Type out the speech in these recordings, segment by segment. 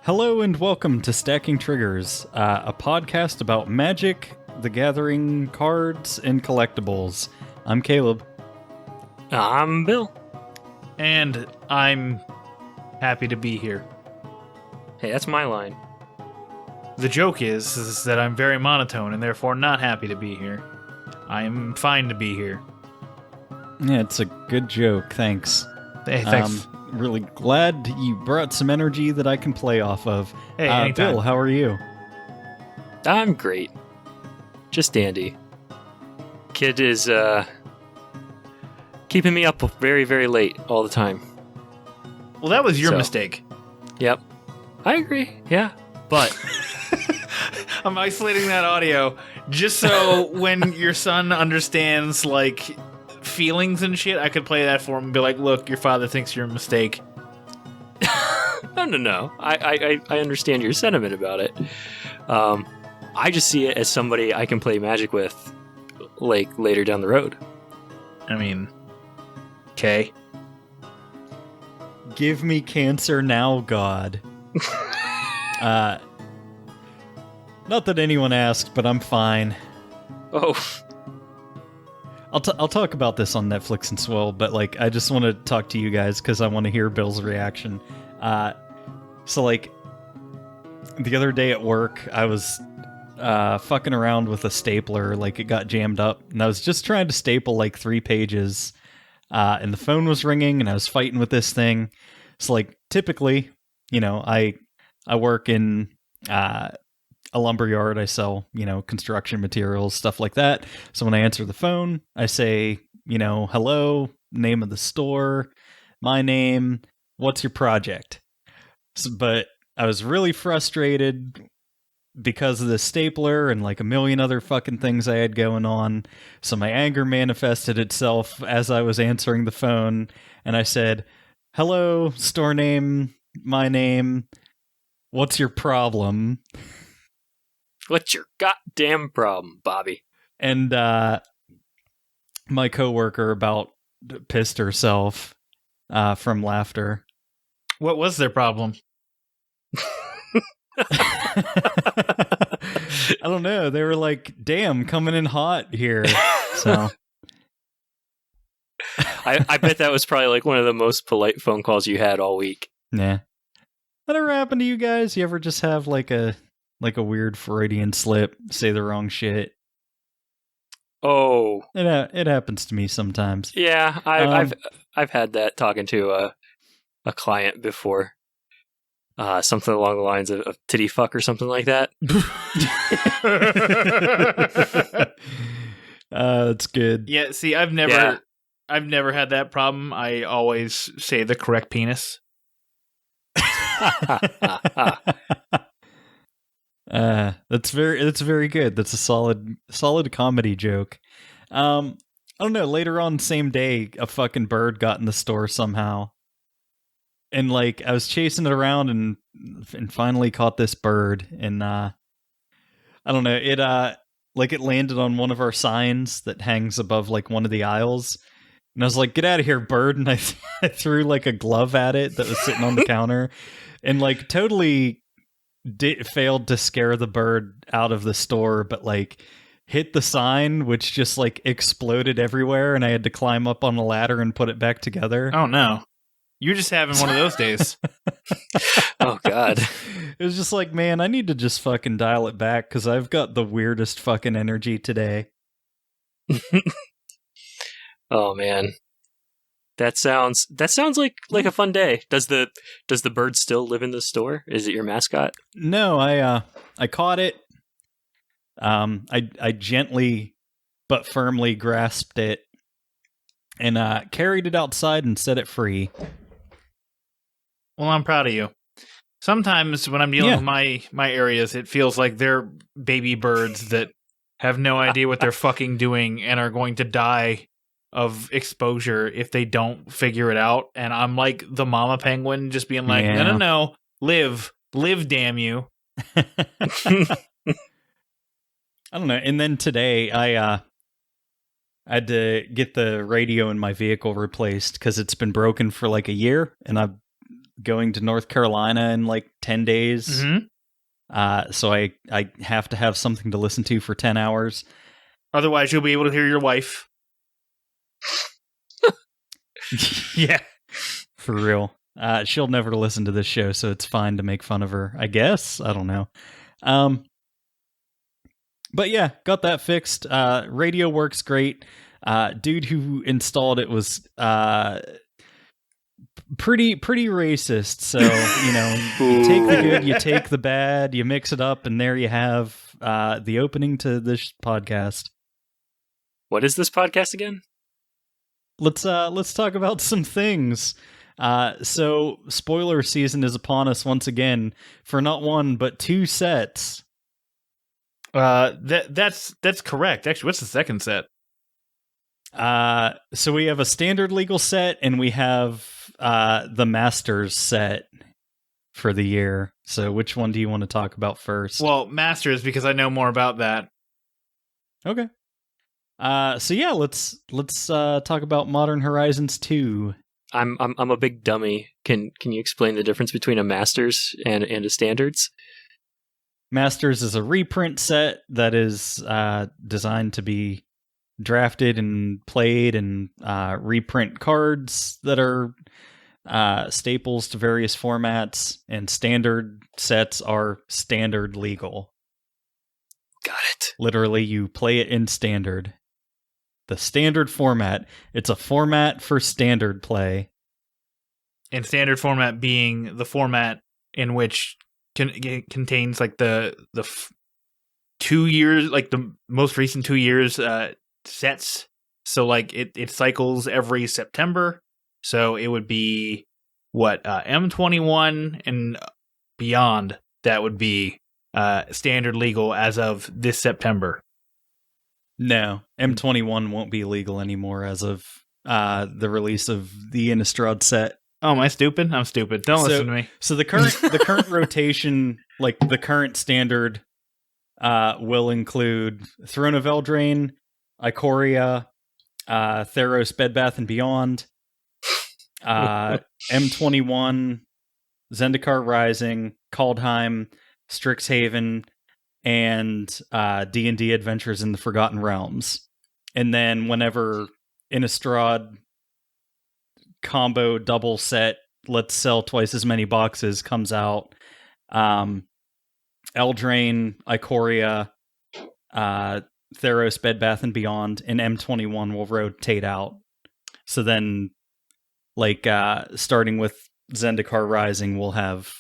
Hello and welcome to Stacking Triggers, a podcast about Magic, the Gathering, cards, and collectibles. I'm Caleb. I'm Bill. And I'm happy to be here. Hey, that's my line. The joke is that I'm very monotone and therefore not happy to be here. I'm fine to be here. Yeah, it's a good joke, thanks. Hey, thanks. Really glad you brought some energy that I can play off of. Hey, anytime. Bill, how are you? I'm great. Just dandy. Kid is keeping me up very, very late all the time. Well, that was your mistake. Yep. I agree, yeah. But I'm isolating that audio just so when your son understands, like, feelings and shit, I could play that for him and be like, look, your father thinks you're a mistake. No. I understand your sentiment about it. I just see it as somebody I can play Magic with, like, later down the road. I mean, okay. Give me cancer now, God. Not that anyone asked, but I'm fine. Oh. I'll talk about this on Netflix and Swell, but like I just want to talk to you guys because I want to hear Bill's reaction. So like the other day at work, I was fucking around with a stapler, like it got jammed up, and I was just trying to staple like 3 pages, and the phone was ringing, and I was fighting with this thing. So like typically, you know, I work in a lumberyard. I sell, construction materials, stuff like that. So when I answer the phone, I say, hello, name of the store, my name, what's your project? But I was really frustrated because of the stapler and like a million other fucking things I had going on. So my anger manifested itself as I was answering the phone, and I said, hello, store name, my name, what's your problem? What's your goddamn problem, Bobby? And my coworker about pissed herself from laughter. What was their problem? I don't know. They were like, damn, coming in hot here. So I bet that was probably like one of the most polite phone calls you had all week. Nah. That ever happened to you guys? You ever just have like a weird Freudian slip, say the wrong shit? Oh, it happens to me sometimes. Yeah, I've had that talking to a client before. Something along the lines of titty fuck or something like that. That's good. Yeah, see, I've never had that problem. I always say the correct penis. That's very good. That's a solid comedy joke. I don't know, later on same day a fucking bird got in the store somehow. And like I was chasing it around and finally caught this bird, and I don't know, it like it landed on one of our signs that hangs above like one of the aisles. And I was like, get out of here, bird, and I threw like a glove at it that was sitting on the counter and like totally failed to scare the bird out of the store, but like hit the sign, which just like exploded everywhere, and I had to climb up on a ladder and put it back together. Oh no. You're just having one of those days. Oh god. It was just like, man, I need to just fucking dial it back because I've got the weirdest fucking energy today. Oh man. That sounds like a fun day. Does the bird still live in the store? Is it your mascot? No, I caught it. I gently but firmly grasped it and carried it outside and set it free. Well, I'm proud of you. Sometimes when I'm dealing with my areas, it feels like they're baby birds that have no idea what they're fucking doing and are going to die of exposure if they don't figure it out. And I'm like the mama penguin just being like, no, live, damn you. I don't know. And then today I had to get the radio in my vehicle replaced because it's been broken for like a year, and I've going to North Carolina in like 10 days. So I have to have something to listen to for 10 hours. Otherwise, you'll be able to hear your wife. Yeah, for real. She'll never listen to this show, so it's fine to make fun of her, I guess. I don't know. But yeah, got that fixed. Radio works great. Dude who installed it was pretty racist. So, you take the good, you take the bad, you mix it up, and there you have the opening to this podcast. What is this podcast again? Let's talk about some things. So spoiler season is upon us once again for not one but two sets. That's correct. Actually, what's the second set? So we have a standard legal set and we have the Masters set for the year. So which one do you want to talk about first? Well, Masters, because I know more about that. Okay. So yeah, let's talk about Modern Horizons 2. I'm a big dummy. Can you explain the difference between a Masters and a Standards? Masters is a reprint set that is designed to be drafted and played and reprint cards that are staples to various formats, and standard sets are standard legal. Got it. Literally, you play it in standard. The standard format. It's a format for standard play. And standard format being the format in which contains like the 2 years, like the most recent 2 years sets. So like it cycles every September. So it would be what M21 and beyond. That would be standard legal as of this September. No, M21 won't be legal anymore as of the release of the Innistrad set. Oh, am I stupid? I'm stupid. Don't listen to me. So the current rotation, like the current standard, will include Throne of Eldraine, Ikoria, Theros, Bed Bath and Beyond, M21, Zendikar Rising, Kaldheim, Strixhaven, and D&D Adventures in the Forgotten Realms. And then whenever Innistrad combo double set, let's sell twice as many boxes, comes out, Eldraine, Ikoria, Theros, Bed Bath and Beyond, and M21 will rotate out. So then, like, starting with Zendikar Rising, we'll have,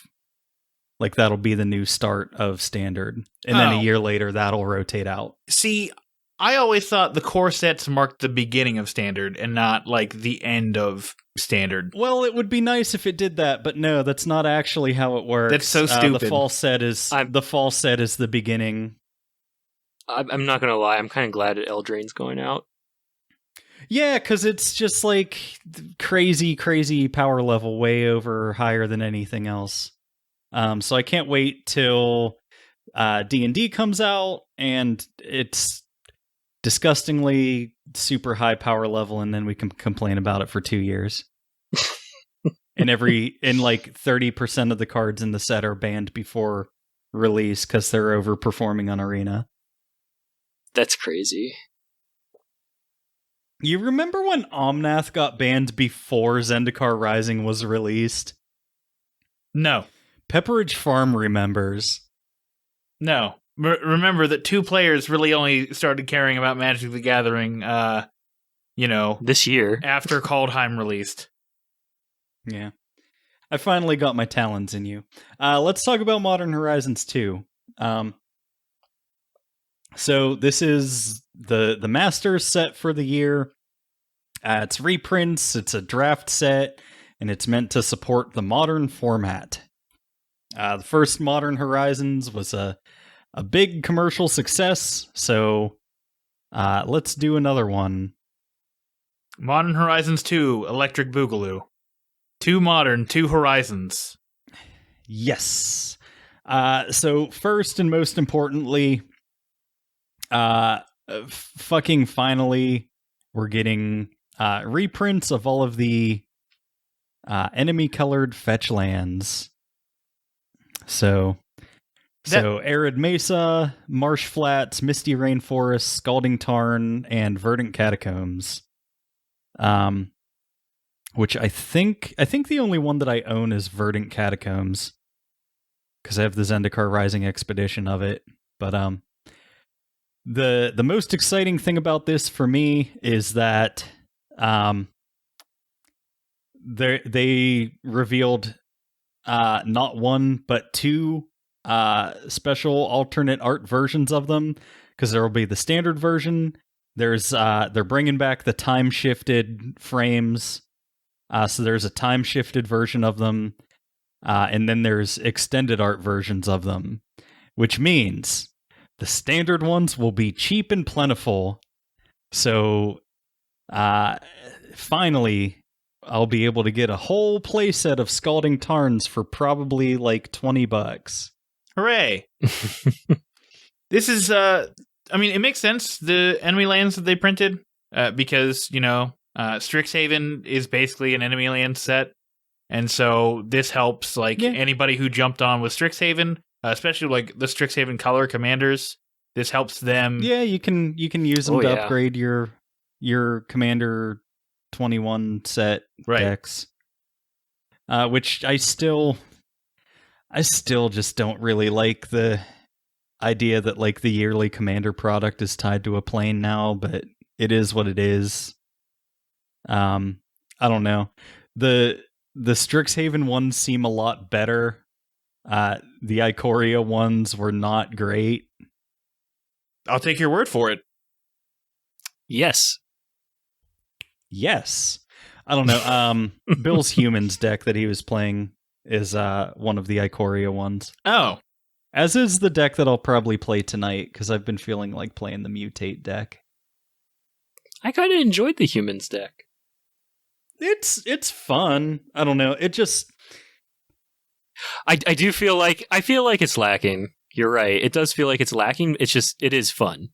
like, that'll be the new start of standard. And then a year later, that'll rotate out. See, I always thought the core sets marked the beginning of standard and not, like, the end of standard. Well, it would be nice if it did that, but no, that's not actually how it works. That's so stupid. The fall set is the beginning. I'm not gonna lie, I'm kind of glad that Eldraine's going out. Yeah, because it's just like crazy power level, way over higher than anything else. So I can't wait till D&D comes out and it's disgustingly super high power level, and then we can complain about it for 2 years. and like 30% of the cards in the set are banned before release because they're overperforming on Arena. That's crazy. You remember when Omnath got banned before Zendikar Rising was released? No. Pepperidge Farm remembers. No. Remember that 2 players really only started caring about Magic the Gathering, this year. After Kaldheim released. Yeah. I finally got my talons in you. Let's talk about Modern Horizons 2. So this is the Masters set for the year. It's reprints, it's a draft set, and it's meant to support the modern format. The first Modern Horizons was a big commercial success, so let's do another one. Modern Horizons 2, Electric Boogaloo. 2 modern, 2 Horizons. Yes. So first and most importantly, fucking finally, we're getting reprints of all of the enemy colored fetch lands. So Arid Mesa, Marsh Flats, Misty Rainforest, Scalding Tarn, and Verdant Catacombs. Which I think the only one that I own is Verdant Catacombs, because I have the Zendikar Rising Expedition of it. But the most exciting thing about this for me is that they revealed not one but two special alternate art versions of them, because there will be the standard version. There's they're bringing back the time shifted frames, so there's a time shifted version of them, and then there's extended art versions of them, which means the standard ones will be cheap and plentiful. So finally I'll be able to get a whole playset of Scalding Tarns for probably like $20. Hooray! This is, I mean, it makes sense, the enemy lands that they printed, because, Strixhaven is basically an enemy land set, and so this helps, anybody who jumped on with Strixhaven, especially, like, the Strixhaven color commanders, this helps them. Yeah, you can use them to upgrade your Commander 21 set decks. Which I still just don't really like the idea that like the yearly Commander product is tied to a plane now, but it is what it is. I don't know. The Strixhaven ones seem a lot better. The Ikoria ones were not great. I'll take your word for it. Yes. I don't know. Bill's Humans deck that he was playing is one of the Ikoria ones. Oh. As is the deck that I'll probably play tonight, because I've been feeling like playing the Mutate deck. I kind of enjoyed the Humans deck. It's fun. I don't know. It just... I feel like it's lacking. You're right. It does feel like it's lacking. It is fun.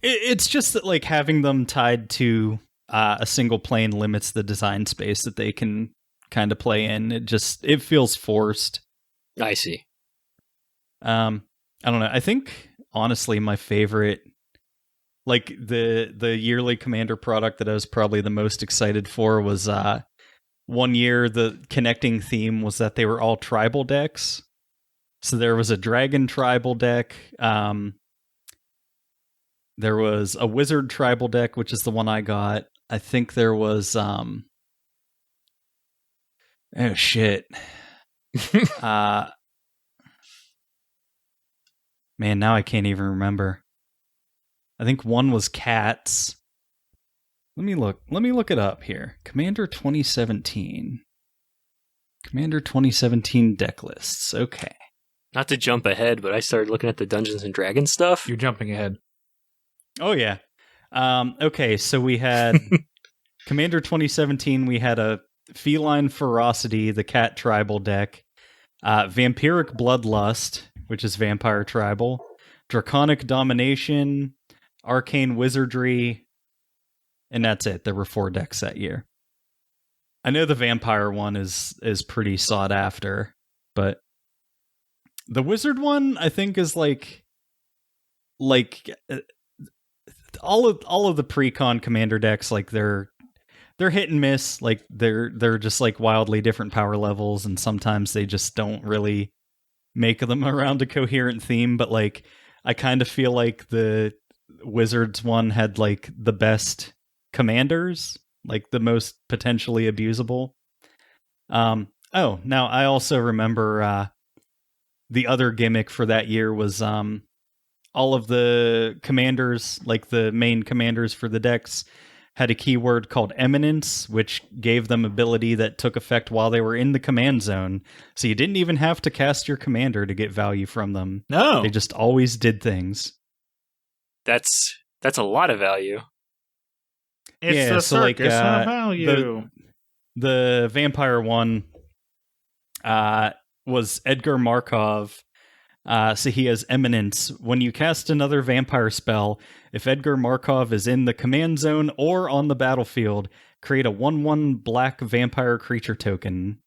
It's just that like having them tied to a single plane limits the design space that they can kind of play in. It feels forced. I see. I don't know. I think honestly my favorite, like the yearly Commander product that I was probably the most excited for was one year the connecting theme was that they were all tribal decks. So there was a dragon tribal deck. There was a wizard tribal deck, which is the one I got. I think there was oh shit. Man, now I can't even remember. I think one was cats. Let me look it up here. Commander 2017 deck lists. Okay. Not to jump ahead, but I started looking at the Dungeons and Dragons stuff. You're jumping ahead. Oh yeah. Okay, so we had Commander 2017, we had a Feline Ferocity, the cat tribal deck, Vampiric Bloodlust, which is vampire tribal, Draconic Domination, Arcane Wizardry, and that's it. There were 4 decks that year. I know the vampire one is pretty sought after, but the wizard one I think is like all of the pre-con commander decks, like they're hit and miss. Like they're just like wildly different power levels, and sometimes they just don't really make them around a coherent theme. But like I kind of feel like the Wizards one had like the best commanders, like the most potentially abusable. Now I also remember the other gimmick for that year was all of the commanders, like the main commanders for the decks, had a keyword called Eminence, which gave them ability that took effect while they were in the command zone. So you didn't even have to cast your commander to get value from them. No. They just always did things. That's a lot of value. It's a circus of value. The vampire one was Edgar Markov. So he has Eminence. When you cast another vampire spell, if Edgar Markov is in the command zone or on the battlefield, create a 1/1 black vampire creature token.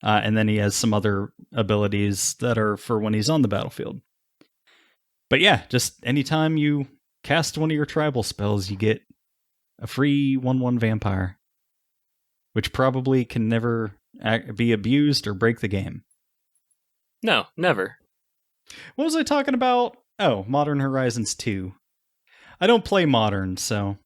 And then he has some other abilities that are for when he's on the battlefield. But yeah, just anytime you cast one of your tribal spells, you get a free 1/1 vampire, which probably can never be abused or break the game. No, never. What was I talking about? Oh, Modern Horizons 2. I don't play Modern, so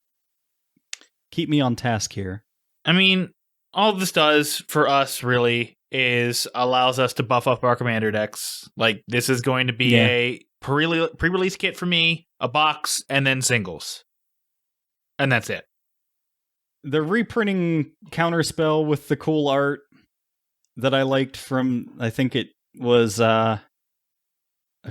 keep me on task here. I mean, all this does for us really is allows us to buff up our commander decks. Like, this is going to be a pre-release kit for me, a box, and then singles. And that's it. They're reprinting Counterspell with the cool art that I liked from, I think it was a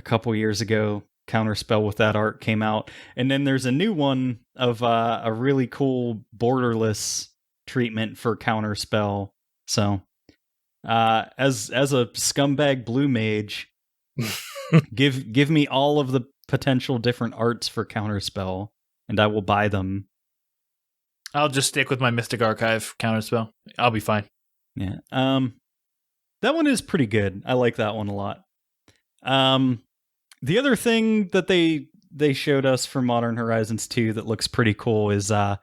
couple years ago. Counterspell with that art came out. And then there's a new one of a really cool borderless treatment for Counterspell. So, as a scumbag blue mage, give me all of the potential different arts for Counterspell, and I will buy them. I'll just stick with my Mystic Archive Counterspell. I'll be fine. Yeah. That one is pretty good. I like that one a lot. The other thing that they showed us for Modern Horizons 2 that looks pretty cool is a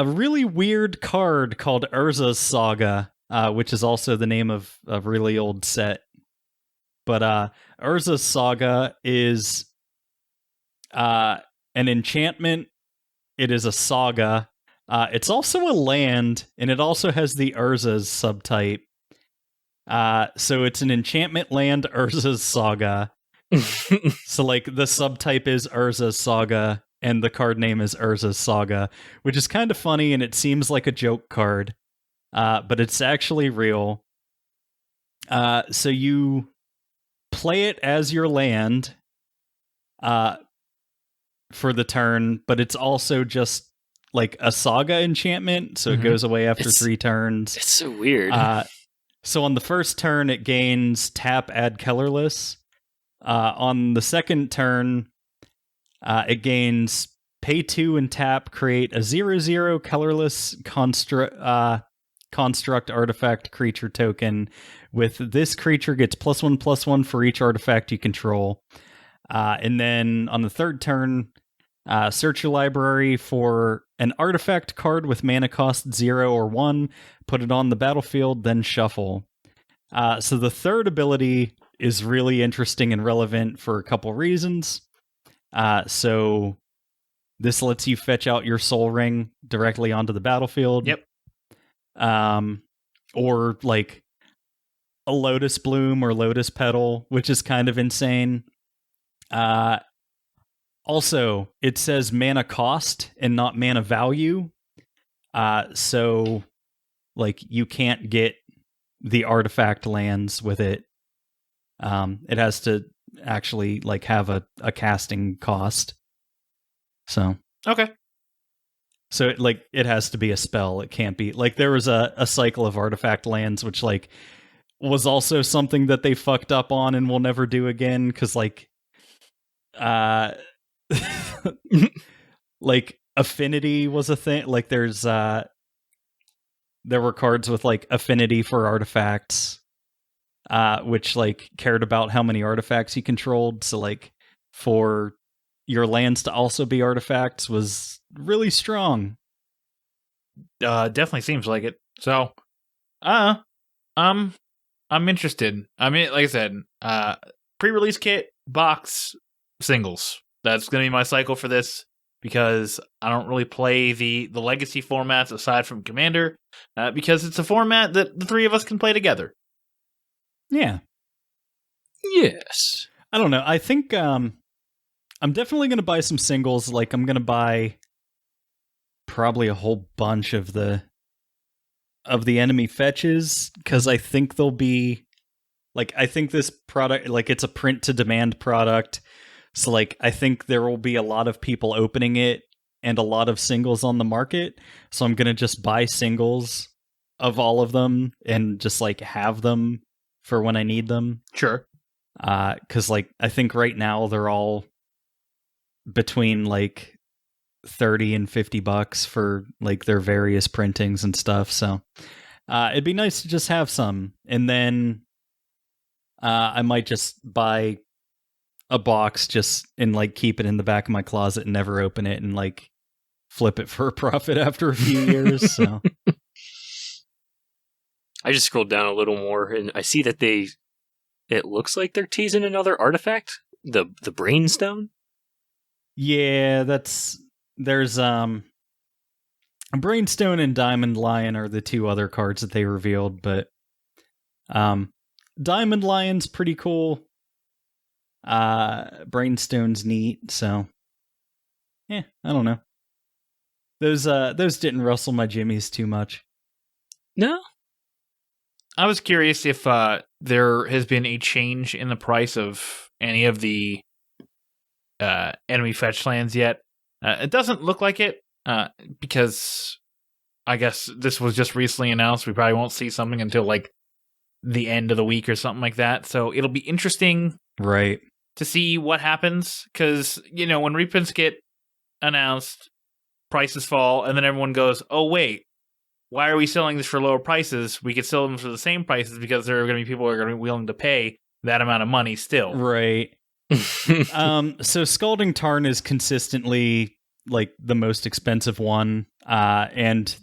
really weird card called Urza's Saga, which is also the name of a really old set. But Urza's Saga is an enchantment. It is a saga. It's also a land, and it also has the Urza's subtype. So it's an enchantment land, Urza's Saga. So like the subtype is Urza's Saga, and the card name is Urza's Saga, which is kind of funny, and it seems like a joke card. But it's actually real. So you play it as your land for the turn, but it's also just like a saga enchantment, so it goes away after 3 turns. It's so weird. So on the first turn, it gains tap, add colorless. On the second turn, it gains pay 2 and tap, create a 0/0 colorless construct artifact creature token. With this creature gets +1/+1 for each artifact you control. And then on the third turn, search your library for an artifact card with mana cost 0 or 1, put it on the battlefield, then shuffle. So the third ability is really interesting and relevant for a couple reasons. So this lets you fetch out your Soul Ring directly onto the battlefield. Yep. Or like a Lotus Bloom or Lotus Petal, which is kind of insane. Also, it says mana cost and not mana value. So like you can't get the artifact lands with it. It has to actually like have a casting cost. So Okay. So it has to be a spell. It can't be like there was a cycle of artifact lands, which like was also something that they fucked up on and will never do again. Cause like, like affinity was a thing. Like there's, there were cards with like affinity for artifacts, which like cared about how many artifacts you controlled. So like for your lands to also be artifacts was really strong. Definitely seems like it. So, I'm interested. I mean, like I said, pre-release kit, box, singles. That's going to be my cycle for this because I don't really play the legacy formats aside from Commander, because it's a format that the three of us can play together. Yeah. Yes. I don't know. I think I'm definitely going to buy some singles. Like I'm going to buy probably a whole bunch of the enemy fetches because I think they'll be like, I think this product, like it's a print to demand product. So like, I think there will be a lot of people opening it and a lot of singles on the market. So I'm going to just buy singles of all of them and just like have them for when I need them. Sure. Cause like, I think right now they're all between like $30 and $50 for like their various printings and stuff. So it'd be nice to just have some. And then I might just buy a box just and like keep it in the back of my closet and never open it and like flip it for a profit after a few years. So I just scrolled down a little more and I see that it looks like they're teasing another artifact, the Brainstone. Yeah, there's Brainstone and Diamond Lion are the two other cards that they revealed, but Diamond Lion's pretty cool. Brainstone's neat, so yeah, I don't know. Those didn't rustle my jimmies too much. No. I was curious if there has been a change in the price of any of the enemy fetch lands yet. It doesn't look like it, because I guess this was just recently announced. We probably won't see something until like the end of the week or something like that. So it'll be interesting, right, to see what happens. Because when reprints get announced, prices fall, and then everyone goes, "Oh wait, why are we selling this for lower prices? We could sell them for the same prices because there are going to be people who are going to be willing to pay that amount of money still." Right. So Scalding Tarn is consistently like the most expensive one, and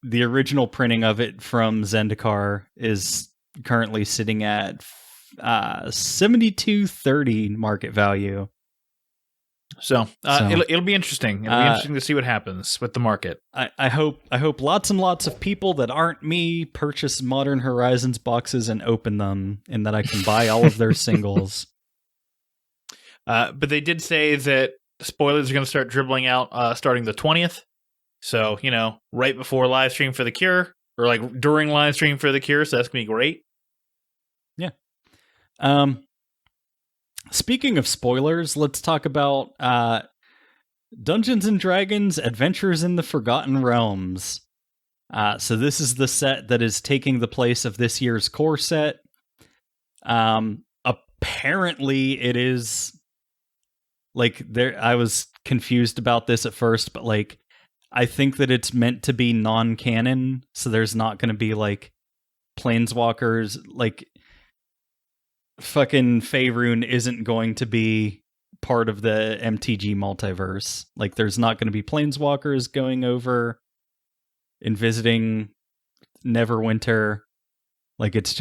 the original printing of it from Zendikar is currently sitting at $72.30 market value. So it'll be interesting. It'll be interesting to see what happens with the market. I hope lots and lots of people that aren't me purchase Modern Horizons boxes and open them, and that I can buy all of their singles. But they did say that spoilers are going to start dribbling out starting the 20th. So, right before live stream for The Cure, or like during live stream for The Cure. So that's going to be great. Yeah. Speaking of spoilers, let's talk about Dungeons & Dragons Adventures in the Forgotten Realms. So this is the set that is taking the place of this year's core set. Apparently it is like I was confused about this at first, but like I think that it's meant to be non-canon, so there's not going to be like planeswalkers. Like fucking Faerun isn't going to be part of the MTG multiverse. Like there's not going to be planeswalkers going over and visiting Neverwinter. Like it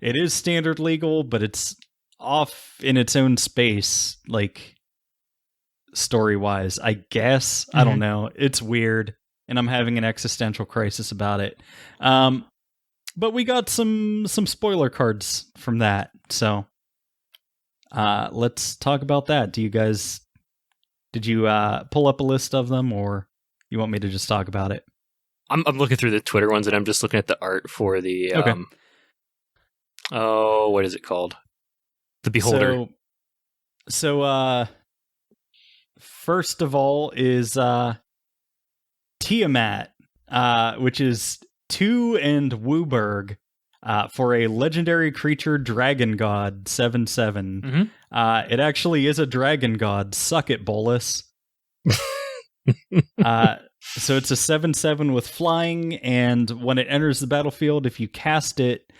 is standard legal, but it's off in its own space, like story-wise, I guess. Mm-hmm. I don't know. It's weird, and I'm having an existential crisis about it. But we got some spoiler cards from that, so let's talk about that. Did you pull up a list of them, or you want me to just talk about it? I'm looking through the Twitter ones, and I'm just looking at the art for the okay. What is it called? The Beholder. So first of all is Tiamat, which is 2 and Wooburg, for a legendary creature dragon god, 7/7. Mm-hmm. It actually is a dragon god. Suck it, Bolus. So it's a 7/7 with flying, and when it enters the battlefield, if you cast it,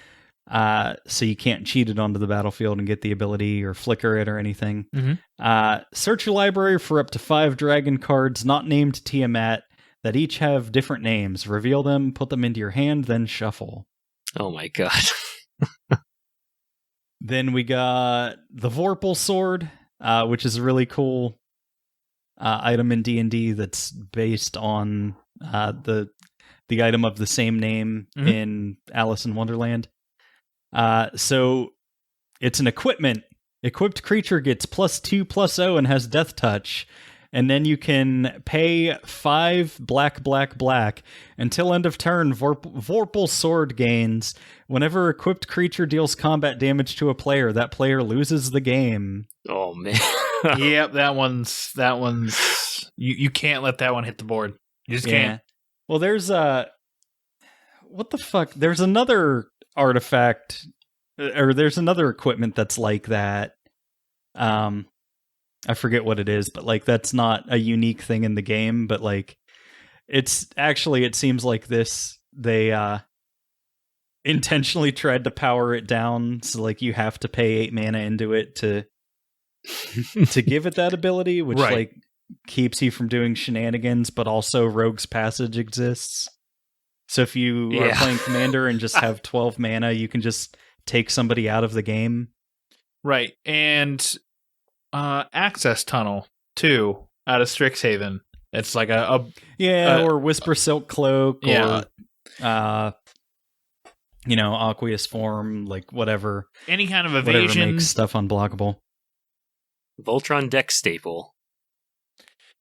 so you can't cheat it onto the battlefield and get the ability or flicker it or anything. Mm-hmm. Search your library for up to 5 dragon cards not named Tiamat that each have different names. Reveal them, put them into your hand, then shuffle. Oh my god. Then we got the Vorpal Sword, which is a really cool item in D&D that's based on the item of the same name mm-hmm. in Alice in Wonderland. So it's an equipment. Equipped creature gets +2/+0 and has Death Touch. And then you can pay 5 black until end of turn. Vorpal Sword gains. Whenever equipped creature deals combat damage to a player, that player loses the game. Oh man. Yep, that one's you can't let that one hit the board. You just can't. Well, there's what the fuck? There's another artifact, or there's another equipment that's like that. I forget what it is, but like that's not a unique thing in the game, but like it's actually, it seems like they intentionally tried to power it down, so like you have to pay 8 mana into it to give it that ability, which like keeps you from doing shenanigans, but also Rogue's Passage exists. So if you are playing Commander and just have 12 mana, you can just take somebody out of the game. Right. And Access Tunnel, too, out of Strixhaven. It's like or Whisper Silk Cloak, or Aqueous Form, like whatever. Any kind of evasion. Whatever makes stuff unblockable. Voltron deck staple.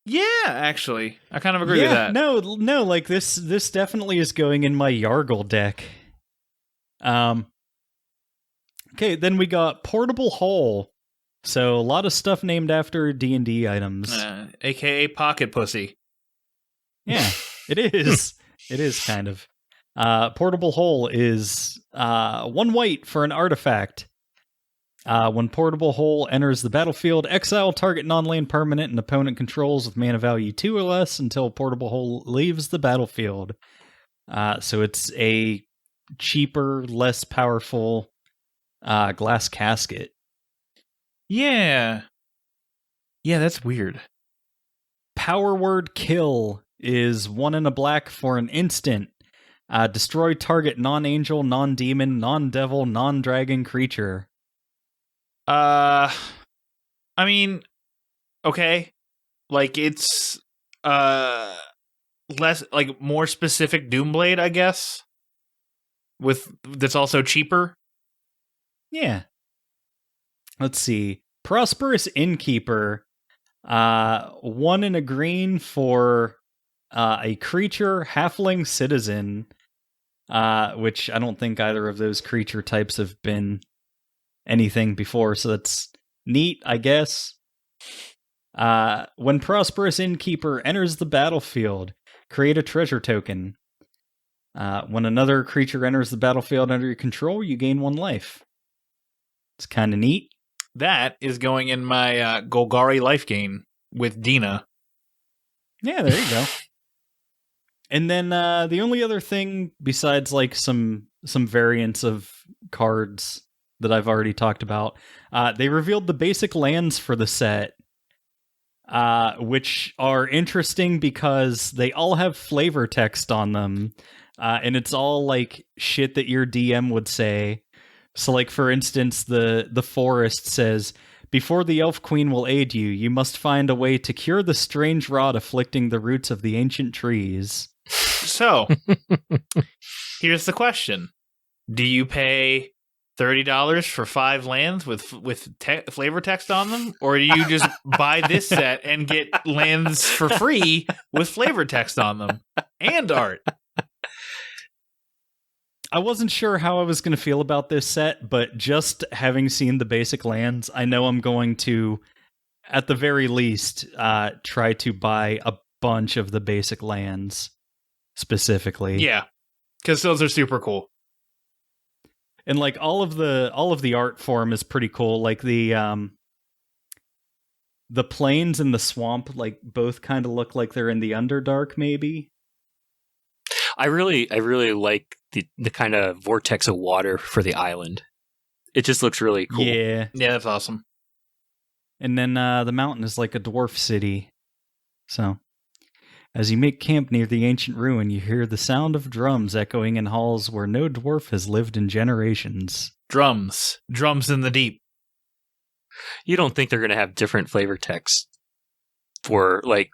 Yeah, actually. I kind of agree with that. No, like this definitely is going in my Yargle deck. Okay, then we got Portable Hole. So a lot of stuff named after D&D items. AKA Pocket Pussy. Yeah, it is. It is kind of. Portable Hole is 1 white for an artifact. When Portable Hole enters the battlefield, exile target non-land permanent an opponent controls with mana value 2 or less until Portable Hole leaves the battlefield. So it's a cheaper, less powerful glass casket. Yeah. Yeah, that's weird. Power word kill is 1 and a black for an instant. Destroy target non-angel, non-demon, non-devil, non-dragon creature. I mean, okay. Like it's less, like more specific Doomblade, I guess. That's also cheaper. Yeah. Let's see. Prosperous Innkeeper. 1 and a green for a creature, halfling citizen. Which I don't think either of those creature types have been anything before, so that's neat, I guess. When Prosperous Innkeeper enters the battlefield, create a treasure token. When another creature enters the battlefield under your control, you gain 1 life. It's kind of neat. That is going in my Golgari life gain with Dina. Yeah, there you go. And then the only other thing besides like some variants of cards that I've already talked about, they revealed the basic lands for the set, which are interesting because they all have flavor text on them, and it's all like shit that your DM would say. So like, for instance, the forest says, before the Elf Queen will aid you, you must find a way to cure the strange rot afflicting the roots of the ancient trees. So, here's the question. Do you pay $30 for 5 lands with flavor text on them? Or do you just buy this set and get lands for free with flavor text on them? And art. I wasn't sure how I was going to feel about this set, but just having seen the basic lands, I know I'm going to, at the very least, try to buy a bunch of the basic lands specifically. Yeah, because those are super cool. And like all of the art form is pretty cool. Like the plains and the swamp, like both kind of look like they're in the Underdark, maybe. I really like the kind of vortex of water for the island. It just looks really cool. Yeah, that's awesome. And then the mountain is like a dwarf city. So, as you make camp near the ancient ruin, you hear the sound of drums echoing in halls where no dwarf has lived in generations. Drums in the deep. You don't think they're going to have different flavor texts for, like,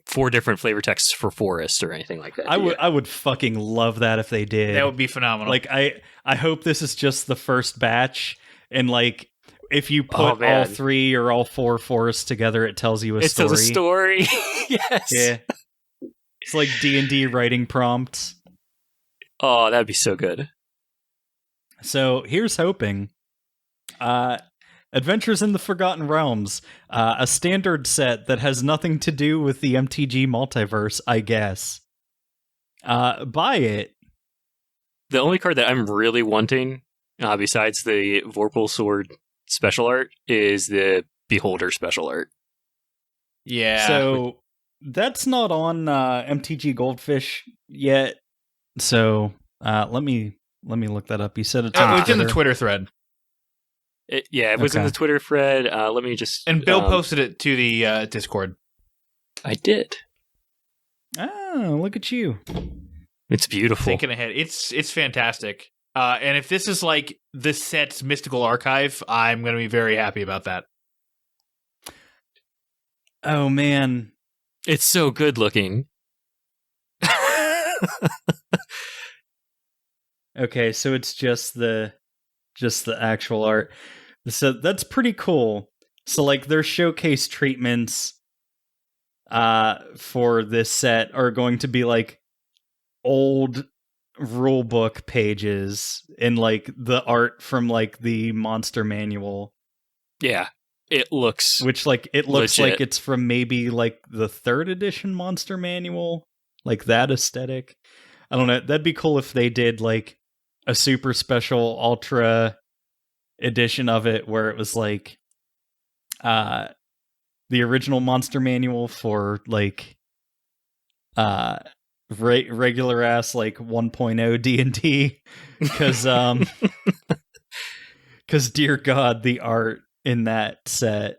4 different flavor texts for forest or anything like that? I would fucking love that if they did. That would be phenomenal. Like, I hope this is just the first batch, and like, if you put all 3 or all 4 forests together, it tells you a story. It tells a story. Yes. Yeah. It's like D&D writing prompts. Oh, that'd be so good. So here's hoping. Adventures in the Forgotten Realms, a standard set that has nothing to do with the MTG multiverse, I guess. Buy it. The only card that I'm really wanting, besides the Vorpal Sword special art, is the Beholder special art. Yeah. So that's not on MTG Goldfish yet. So let me look that up. You said it's on it's in the Twitter. Twitter thread. It was in Okay. the Twitter thread. Let me just... And Bill posted it to the Discord. I did. Oh, look at you. It's beautiful. Thinking ahead. It's fantastic. And if this is like the set's mystical archive, I'm going to be very happy about that. Oh man. It's so good looking. Okay, so it's just the actual art. So that's pretty cool. So like their showcase treatments for this set are going to be like old rulebook pages and like the art from like the monster manual. Yeah. It looks... Which like it looks legit. like it's from maybe like the 3rd edition monster manual. Like that aesthetic. I don't know. That'd be cool if they did like a super special ultra edition of it where it was like the original monster manual for like regular ass like 1.0 D&D because dear god the art in that set.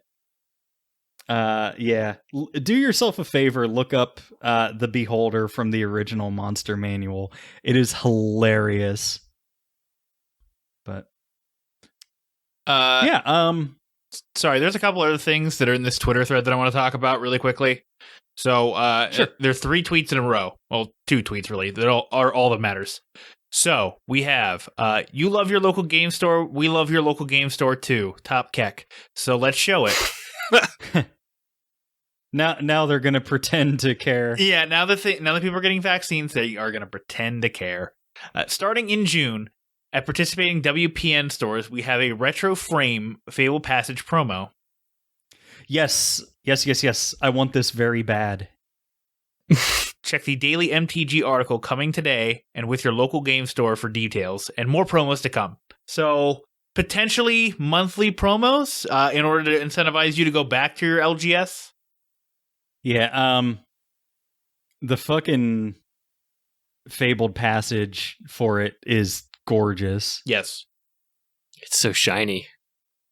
Yeah. Do yourself a favor, look up the Beholder from the original monster manual. It is hilarious. But yeah, Sorry, there's a couple other things that are in this Twitter thread that I want to talk about really quickly. So Sure. there are 3 tweets in a row. Well, 2 tweets really. That are all that matters. So we have you love your local game store. We love your local game store too. Top Keck. So let's show it. now they're gonna pretend to care. Yeah, now that people are getting vaccines, they are going to pretend to care. Starting in June, at participating WPN stores, we have a retro frame Fable Passage promo. Yes. I want this very bad. Check the daily MTG article coming today and with your local game store for details and more promos to come. So potentially monthly promos in order to incentivize you to go back to your LGS. Yeah, the fucking fabled passage for it is gorgeous. Yes. It's so shiny.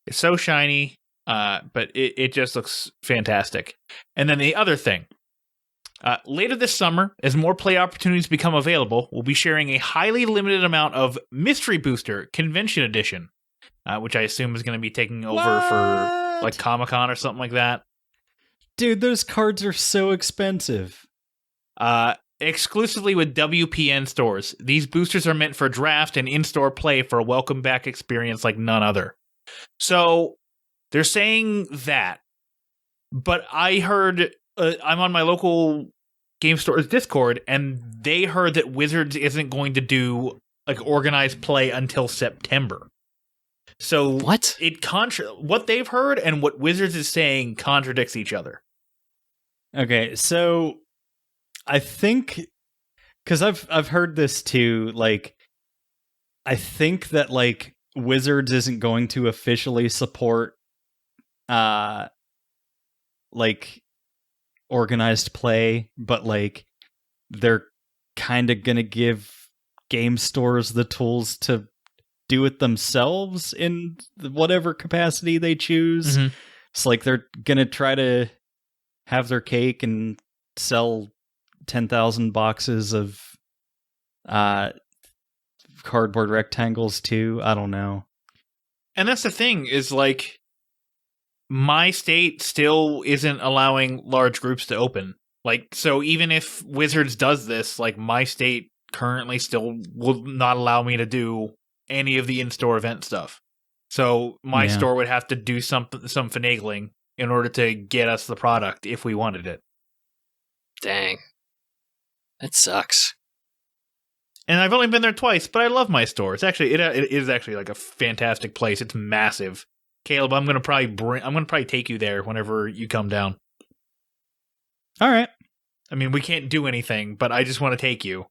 It's so shiny, but it just looks fantastic. And then the other thing. Later this summer, as more play opportunities become available, we'll be sharing a highly limited amount of Mystery Booster Convention Edition, which I assume is going to be taking over for like Comic-Con or something like that. Dude, those cards are so expensive. Exclusively with WPN stores. These boosters are meant for draft and in-store play for a welcome back experience like none other. So, they're saying that. But I heard... I'm on my local game store's Discord, and they heard that Wizards isn't going to do like organized play until September. So what? What they've heard and what Wizards is saying contradicts each other. Okay, so I think because I've heard this too. Like, I think that like Wizards isn't going to officially support, like organized play, but like they're kind of gonna give game stores the tools to do it themselves in whatever capacity they choose. Mm-hmm. It's like they're gonna try to have their cake and sell 10,000 boxes of cardboard rectangles too. I don't know. And that's the thing is like my state still isn't allowing large groups to open. Like, so even if Wizards does this, like my state currently still will not allow me to do any of the in-store event stuff. So my store would have to do some finagling in order to get us the product if we wanted it. Dang. That sucks. And I've only been there twice, but I love my store. It's actually it is actually like a fantastic place. It's massive. Caleb, I'm gonna probably take you there whenever you come down. All right. I mean, we can't do anything, but I just want to take you.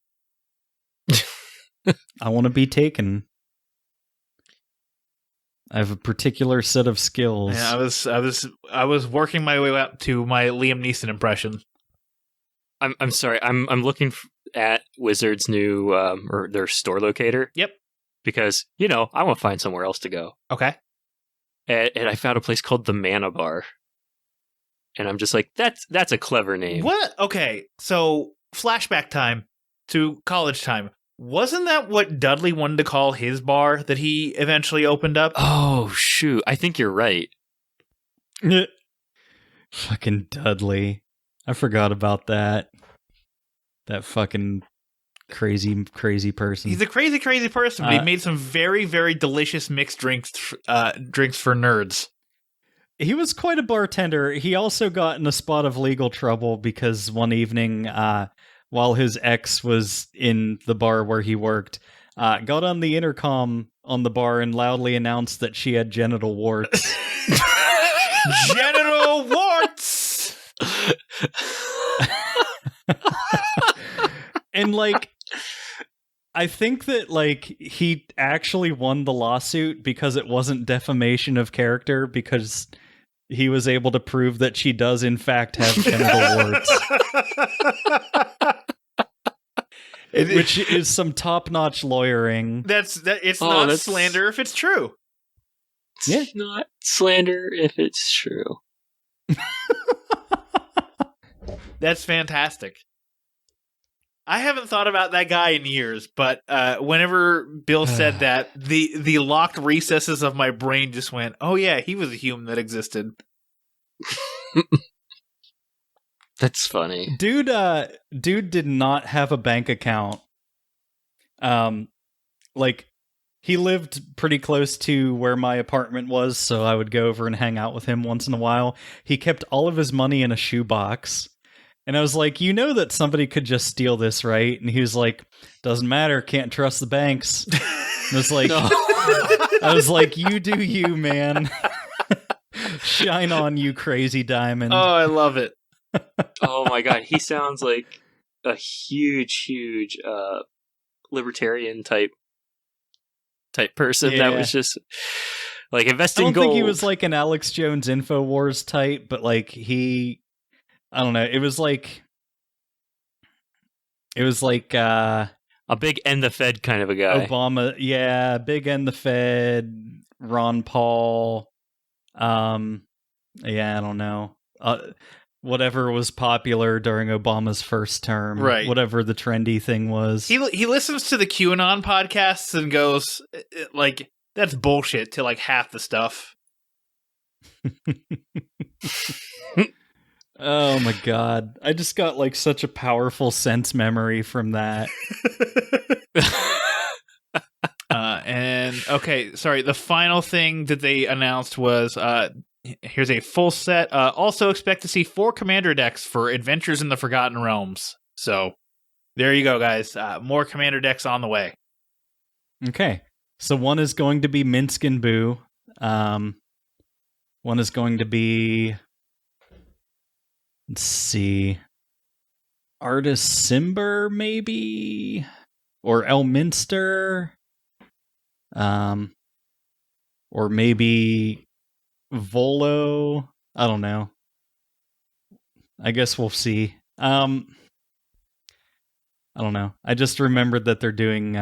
I want to be taken. I have a particular set of skills. Yeah, I was working my way up to my Liam Neeson impression. I'm sorry. I'm looking at Wizard's new or their store locator. Yep. Because I want to find somewhere else to go. Okay. And I found a place called the Mana Bar, and I'm just like, that's a clever name. What? Okay. So flashback time to college time. Wasn't that what Dudley wanted to call his bar that he eventually opened up? Oh shoot! I think you're right. Fucking Dudley. I forgot about that. That fucking crazy person. He's a crazy person, but he made some very, very delicious mixed drinks for nerds. He was quite a bartender. He also got in a spot of legal trouble because one evening, while his ex was in the bar where he worked, got on the intercom on the bar and loudly announced that she had genital warts. Genital warts! And I think that he actually won the lawsuit because it wasn't defamation of character, because he was able to prove that she does in fact have genital warts. Which is some top-notch lawyering. It's not slander if it's true. It's not slander if it's true. That's fantastic. I haven't thought about that guy in years, but whenever Bill said that, the locked recesses of my brain just went, oh yeah, he was a human that existed. That's funny. Dude did not have a bank account. He lived pretty close to where my apartment was, so I would go over and hang out with him once in a while. He kept all of his money in a shoebox. And I was like, you know that somebody could just steal this, right? And he was like, doesn't matter, can't trust the banks. And I was like, no. I was like, you do you, man. Shine on, you crazy diamond. Oh, I love it. Oh my god, he sounds like a huge libertarian type person that was just investing gold. I don't think he was an Alex Jones InfoWars type, but I don't know. It was a big end the Fed kind of a guy. Obama, yeah, big end the Fed, Ron Paul. Yeah, I don't know. Whatever was popular during Obama's first term, right? Whatever the trendy thing was. He listens to the QAnon podcasts and goes that's bullshit to half the stuff. Oh my god. I just got such a powerful sense memory from that. And okay, sorry, the final thing that they announced was here's a full set. Also expect to see 4 commander decks for Adventures in the Forgotten Realms. So there you go, guys. More commander decks on the way. Okay. So one is going to be Minsk and Boo. One is going to be, let's see, Artis Cimber, maybe? Or Elminster? Or maybe Volo? I don't know. I guess we'll see. I don't know. I just remembered that they're doing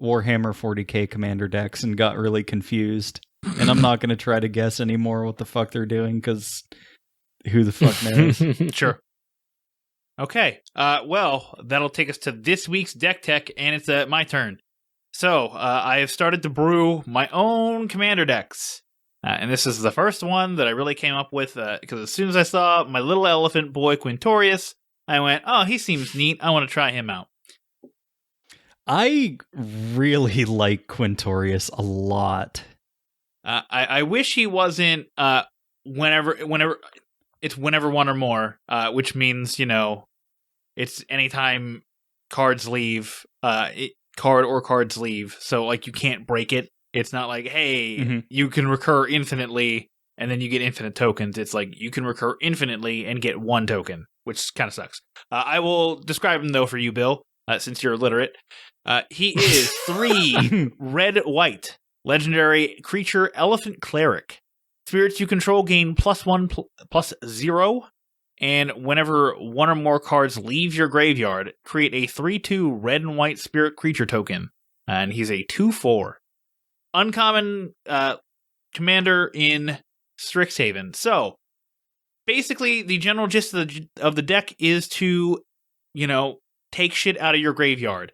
Warhammer 40k commander decks and got really confused. And I'm not going to try to guess anymore what the fuck they're doing, because who the fuck knows? Sure. Okay. Well, that'll take us to this week's deck tech, and it's my turn. So, I have started to brew my own commander decks. And this is the first one that I really came up with, because as soon as I saw my little elephant boy, Quintorius, I went, oh, he seems neat. I want to try him out. I really like Quintorius a lot. I wish he wasn't whenever it's whenever one or more, which means, it's anytime cards leave, cards leave. So you can't break it. It's not like, hey, you can recur infinitely and then you get infinite tokens. It's you can recur infinitely and get 1 token, which kind of sucks. I will describe him though for you, Bill, since you're illiterate. He is 3 red white. Legendary creature Elephant Cleric. Spirits you control gain +1/+0, and whenever one or more cards leave your graveyard, create a 3/2 red and white spirit creature token. And he's a 2/4. Uncommon commander in Strixhaven. So, basically, the general gist of the deck is to, take shit out of your graveyard.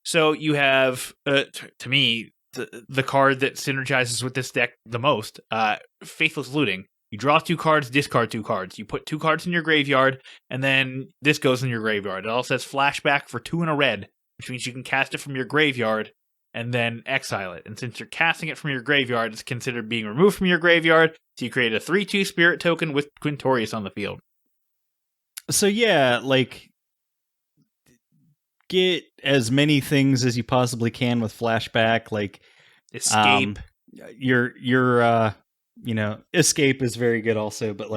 So you have, to me, the card that synergizes with this deck the most, Faithless Looting. You draw 2 cards, discard 2 cards. You put 2 cards in your graveyard, and then this goes in your graveyard. It also says flashback for 2 and a red, which means you can cast it from your graveyard and then exile it. And since you're casting it from your graveyard, it's considered being removed from your graveyard, so you create a 3/2 spirit token with Quintorius on the field. So yeah, get as many things as you possibly can with flashback, Escape. Your escape is very good also, but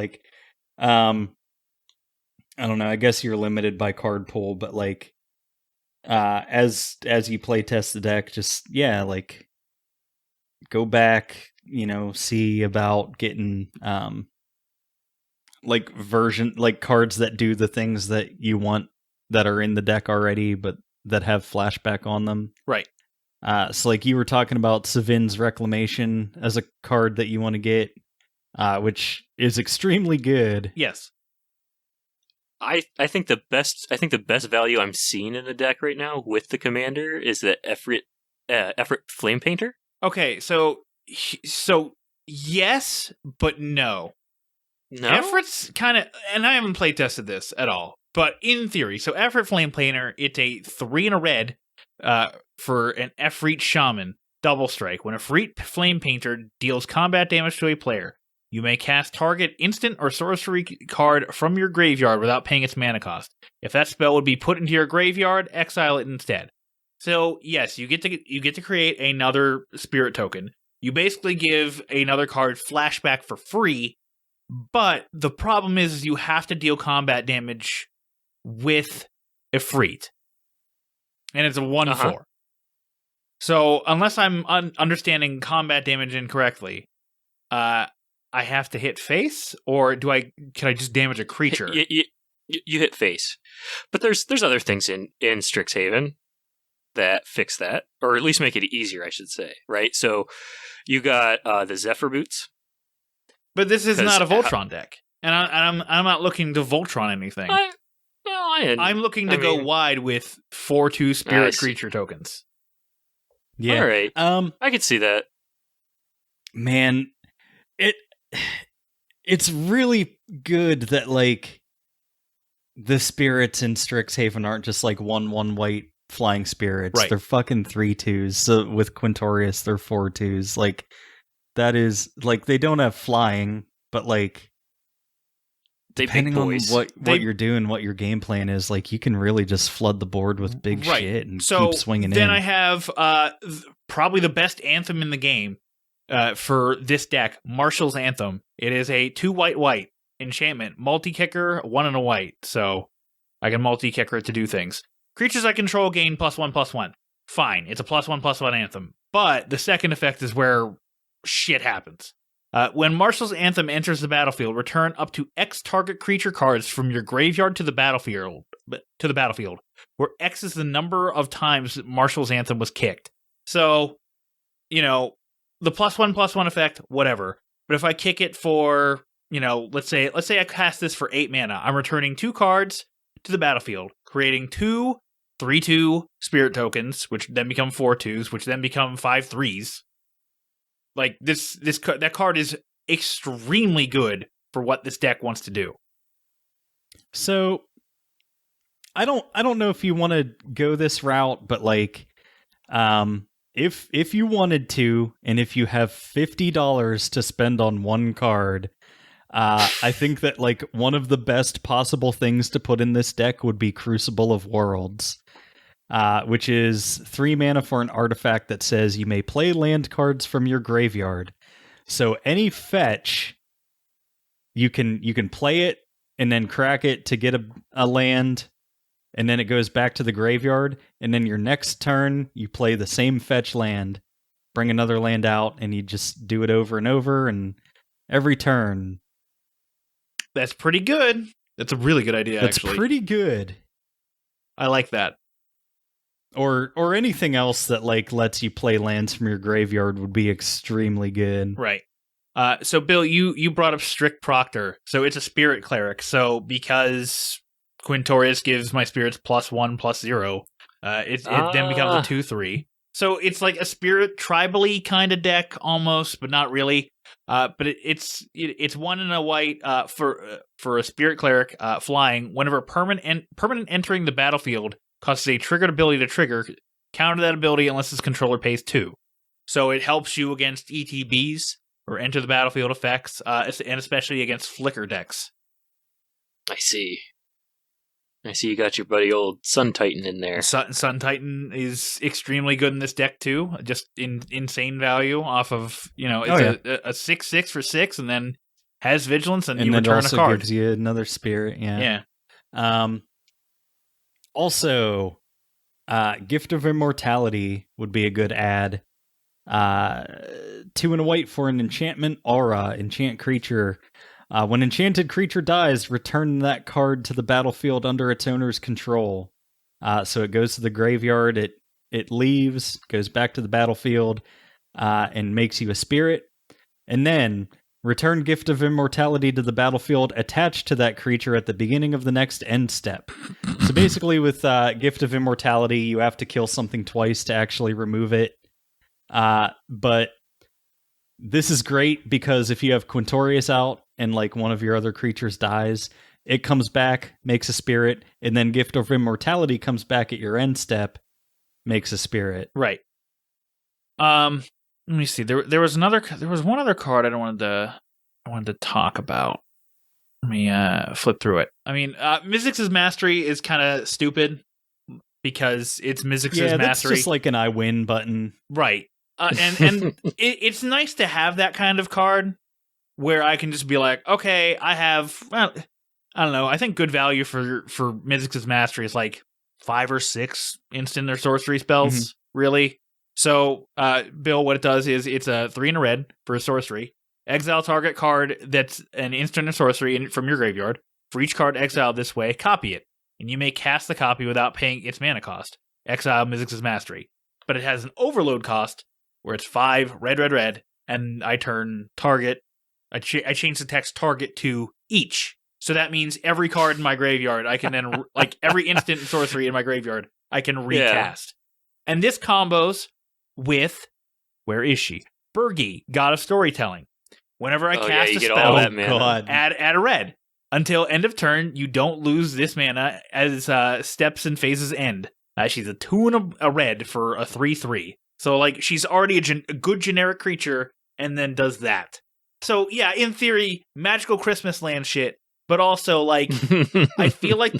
I don't know, I guess you're limited by card pool, but as you play test the deck, just go back, see about getting cards that do the things that you want that are in the deck already, but that have flashback on them. Right. So you were talking about Savin's Reclamation as a card that you want to get, which is extremely good. Yes. I think the best value I'm seeing in the deck right now with the commander is the Efrit Flame Painter. Okay, so yes, but no. No? Efrit's kind of, and I haven't play tested this at all, but in theory, so Efrit Flame Painter, it's a 3 and a red for an Efreet Shaman, double strike. When a Efreet Flame Painter deals combat damage to a player, you may cast target instant or sorcery card from your graveyard without paying its mana cost. If that spell would be put into your graveyard, exile it instead. So yes, you get to create another spirit token. You basically give another card flashback for free, but the problem is you have to deal combat damage with Efreet. And it's a 1/4. So unless I'm understanding combat damage incorrectly, I have to hit face, or can I just damage a creature? You hit face, but there's other things in Strixhaven that fix that, or at least make it easier, I should say. Right? So you got the Zephyr Boots, but this is not a Voltron deck, and I'm not looking to Voltron anything. I'm looking to go wide with 4/2 spirit creature tokens. Yeah, all right. I could see that. Man, it's really good that the spirits in Strixhaven aren't just 1/1 white flying spirits. Right. They're fucking 3/2s. So with Quintorius, they're 4/2s. That is they don't have flying, but depending on what you're doing, what your game plan is, you can really just flood the board with big shit and keep swinging in. Then I have probably the best anthem in the game for this deck, Marshall's Anthem. It is a 2 white enchantment, multi-kicker, 1 and a white. So I can multi-kicker it to do things. Creatures I control gain +1/+1. Fine, it's a +1/+1 anthem. But the second effect is where shit happens. When Marshall's Anthem enters the battlefield, return up to X target creature cards from your graveyard to the battlefield, where X is the number of times Marshall's Anthem was kicked. So, the +1/+1 effect, whatever. But if I kick it for, let's say I cast this for 8 mana, I'm returning 2 cards to the battlefield, creating 2 3/2 spirit tokens, which then become 4/2s, which then become 5/3s. That card is extremely good for what this deck wants to do. So I don't know if you want to go this route, but if you wanted to, and if you have $50 to spend on one card, I think that one of the best possible things to put in this deck would be Crucible of Worlds. Which is 3 mana for an artifact that says you may play land cards from your graveyard. So any fetch, you can play it and then crack it to get a land, and then it goes back to the graveyard, and then your next turn you play the same fetch land, bring another land out, and you just do it over and over, and every turn. That's pretty good. That's a really good idea, That's actually. pretty good. I like that. Or anything else that like lets you play lands from your graveyard would be extremely good. Right. So Bill, you brought up Strict Proctor. So it's a spirit cleric. So because Quintorius gives my spirits +1/+0, it then becomes a 2/3. So it's like a spirit tribally kind of deck almost, but not really. But it's 1 and a white for a spirit cleric flying. Whenever permanent entering the battlefield causes a triggered ability to trigger, counter that ability unless its controller pays 2. So it helps you against ETBs or enter the battlefield effects, and especially against flicker decks. I see you got your buddy old Sun Titan in there. Sun Titan is extremely good in this deck too. Just insane value off of, it's a 6/6 for 6, and then has vigilance, and you then return it also a card. gives you another spirit. Yeah. Also, Gift of Immortality would be a good add. 2 and a white for an enchantment aura. Enchant creature. When enchanted creature dies, return that card to the battlefield under its owner's control. So it goes to the graveyard, it leaves, goes back to the battlefield, and makes you a spirit. And then return Gift of Immortality to the battlefield attached to that creature at the beginning of the next end step. So basically with Gift of Immortality, you have to kill something twice to actually remove it. But this is great because if you have Quintorius out and like one of your other creatures dies, it comes back, makes a spirit, and then Gift of Immortality comes back at your end step, makes a spirit. Right. Let me see. There was one other card I wanted to talk about. Let me flip through it. I mean, Mizzix's Mastery is kind of stupid because it's Mizzix's Mastery. Yeah, that's just like an I win button. Right. And it's nice to have that kind of card where I can just be like, okay, I have, well, I don't know. I think good value for Mizzix's Mastery is like 5 or 6 instant or sorcery spells, really. So, Bill, what it does is it's a 3 and a red for a sorcery. Exile target card that's an instant or sorcery from your graveyard. For each card exiled this way, copy it. And you may cast the copy without paying its mana cost. Exile Mizzix's Mastery. But it has an overload cost where it's 5, red, and I turn target. I change the text target to each. So that means every card in my graveyard, I can then, like every instant sorcery in my graveyard, I can recast. Yeah. And this combos with, where is she? Bergie, God of Storytelling. Whenever I cast a spell, add a red. Until end of turn, you don't lose this mana as steps and phases end. She's a 2 and a red for a 3/3. So, like, she's already a good generic creature, and then does that. So, yeah, in theory, magical Christmas land shit, but also, like, I feel like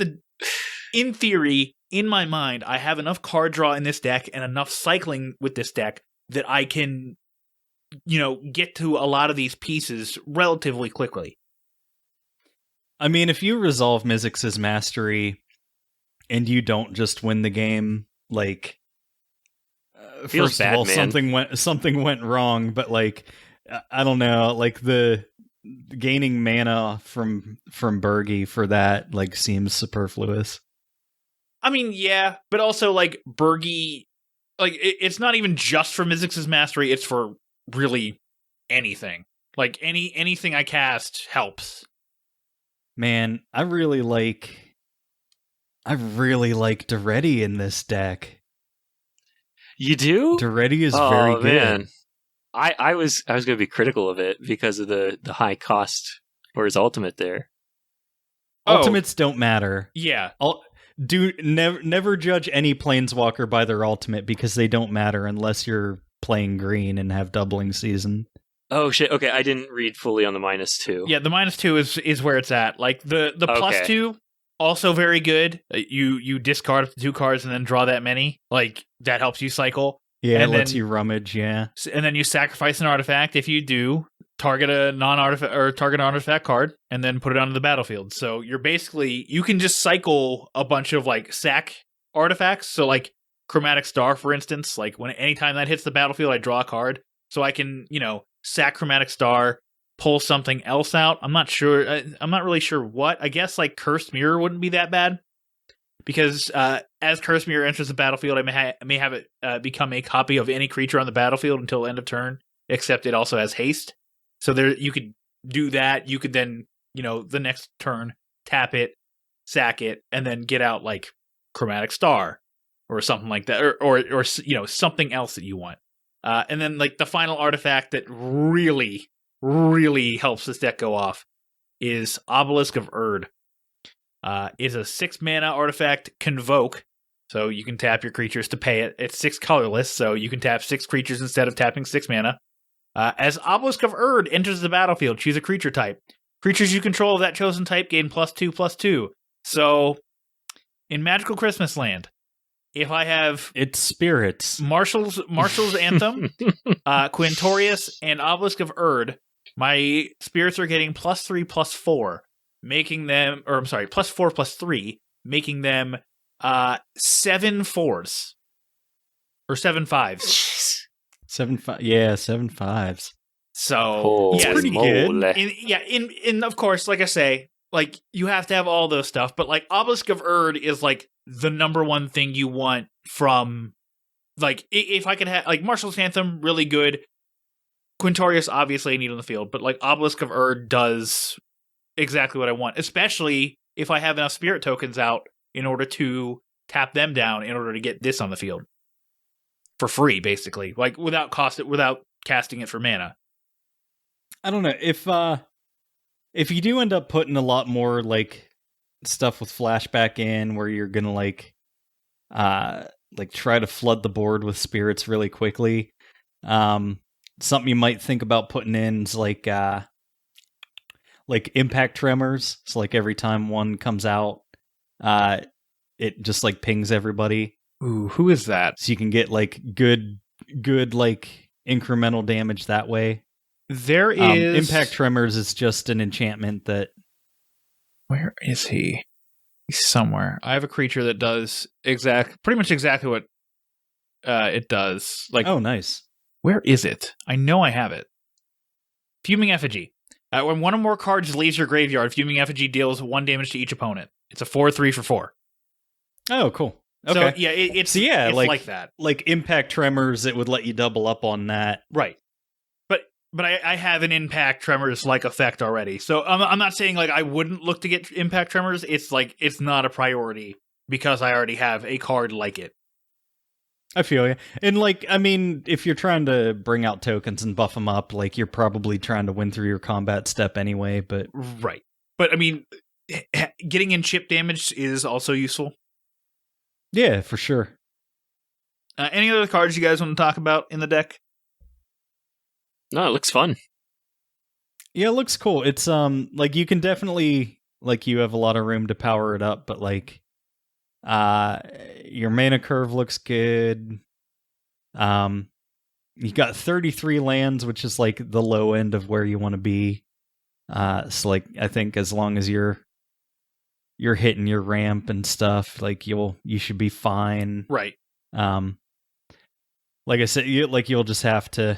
in theory, in my mind, I have enough card draw in this deck and enough cycling with this deck that I can, get to a lot of these pieces relatively quickly. I mean, if you resolve Mizzix's Mastery and you don't just win the game, like, first of all, something went wrong, but like, I don't know, like the gaining mana from Bergie for that like seems superfluous. I mean, yeah, but also like Bergie, like it's not even just for Mizzix's Mastery; it's for really anything. Like anything I cast helps. Man, I really like Daretti in this deck. You do? Daretti is very good. Man. I was going to be critical of it because of the high cost for his ultimate there. Ultimates don't matter. Yeah. Never judge any planeswalker by their ultimate because they don't matter unless you're playing green and have doubling season. Oh shit! Okay, I didn't read fully on the -2. Yeah, the -2 is where it's at. Like the +2 also very good. You discard up to 2 cards and then draw that many. Like that helps you cycle. Yeah, and it lets you rummage. Yeah, and then you sacrifice an artifact. If you do, target a non-artifact or target an artifact card, and then put it onto the battlefield. So you can just cycle a bunch of like sack artifacts. So like Chromatic Star, for instance, like anytime that hits the battlefield, I draw a card, so I can sack Chromatic Star, pull something else out. I'm not sure. I'm not really sure what. I guess like Cursed Mirror wouldn't be that bad, because as Cursed Mirror enters the battlefield, I may have it become a copy of any creature on the battlefield until end of turn. Except it also has haste, so there you could do that. You could then the next turn tap it, sack it, and then get out like Chromatic Star or something like that, or something else that you want. And then like the final artifact that really helps this deck go off is Obelisk of Erd. It's a 6 mana artifact, Convoke, so you can tap your creatures to pay it. It's 6 colorless, so you can tap 6 creatures instead of tapping 6 mana. As Obelisk of Erd enters the battlefield, choose a creature type. Creatures you control of that chosen type gain +2/+2. So, in Magical Christmas Land, if I have it's spirits, Marshall's Anthem, Quintorius, and Obelisk of Erd, my spirits are getting +3/+4, making them, or I'm sorry, +4/+3, making them 7 4s or 7 5s. 7 5s. So it's pretty good. In of course, like I say, like you have to have all those stuff, but like Obelisk of Erd is like the number one thing you want from, like, if I could have like Marshall's Anthem, really good. Quintorius, obviously I need on the field, but like Obelisk of Erd does exactly what I want, especially if I have enough spirit tokens out in order to tap them down in order to get this on the field for free, basically, like without casting it for mana. I don't know if you do end up putting a lot more like stuff with flashback in, where you're gonna like try to flood the board with spirits really quickly. Something you might think about putting in is like impact tremors. So like every time one comes out, it just like pings everybody. Ooh, who is that? So you can get like good like incremental damage that way. There is impact tremors is just an enchantment that. Where is he? He's somewhere. I have a creature that does pretty much exactly what it does. Like, oh, nice. Where is it? I know I have it. Fuming Effigy. When one or more cards leaves your graveyard, Fuming Effigy deals 1 damage to each opponent. It's a 4/3 for 4. Oh, cool. Okay. So, yeah, it's like that. Like impact tremors, it would let you double up on that. Right. But I have an impact tremors like effect already. So I'm not saying like I wouldn't look to get impact tremors. It's like it's not a priority because I already have a card like it. I feel you. And like, I mean, if you're trying to bring out tokens and buff them up, like you're probably trying to win through your combat step anyway, but right. But I mean, getting in chip damage is also useful. Yeah, for sure. Any other cards you guys want to talk about in the deck? No, it looks fun. Yeah, it looks cool. It's like you can definitely, like, you have a lot of room to power it up, but like your mana curve looks good. You got 33 lands, which is like the low end of where you want to be. So like I think as long as you're hitting your ramp and stuff, like you should be fine. Right. Like I said, you'll just have to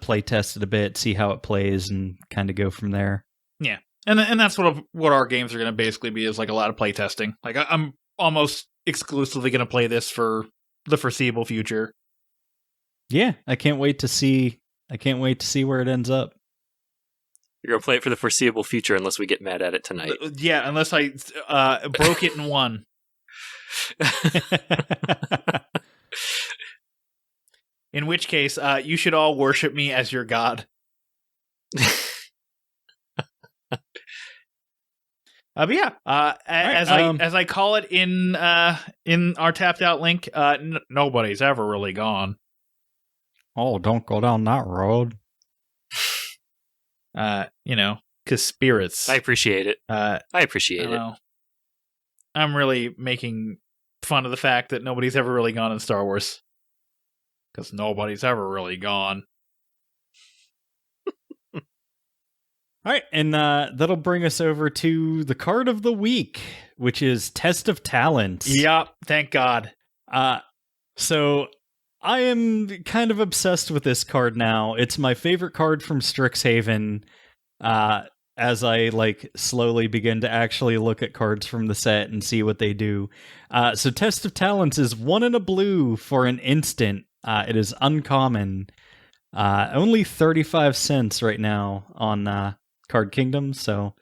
play test it a bit, see how it plays, and kind of go from there. Yeah, and that's what our games are going to basically be, is like a lot of play testing. Like I'm almost exclusively going to play this for the foreseeable future. Yeah, I can't wait to see where it ends up. You're going to play it for the foreseeable future unless we get mad at it tonight. Yeah, unless I broke it and won. In which case, you should all worship me as your god. But yeah, as I call it in our tapped out link, nobody's ever really gone. Oh, don't go down that road. Because spirits. I appreciate it. I appreciate it. I'm really making fun of the fact that nobody's ever really gone in Star Wars. Because nobody's ever really gone. All right, and that'll bring us over to the card of the week, which is Test of Talent. Yep, thank God. So I am kind of obsessed with this card now. It's my favorite card from Strixhaven. As I slowly begin to actually look at cards from the set and see what they do. So Test of Talents is 1 and a blue for an instant. It is uncommon. Only 35 cents right now on Card Kingdom, so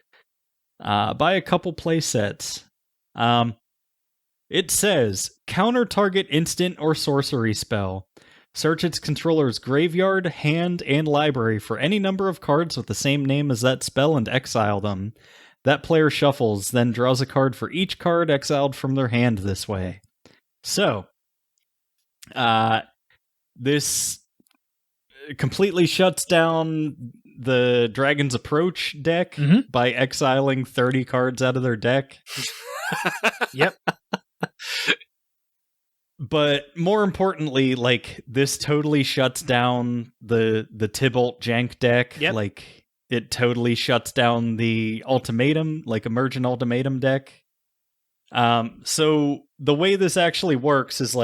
buy a couple play sets. It says, counter target instant or sorcery spell. Search its controller's graveyard, hand, and library for any number of cards with the same name as that spell and exile them. That player shuffles, then draws a card for each card exiled from their hand this way. So, this completely shuts down the Dragon's Approach deck by exiling 30 cards out of their deck. Yep. But more importantly, this totally shuts down the Tybalt Jank deck. Yep. It totally shuts down the Ultimatum, Emergent Ultimatum deck. So the way this actually works is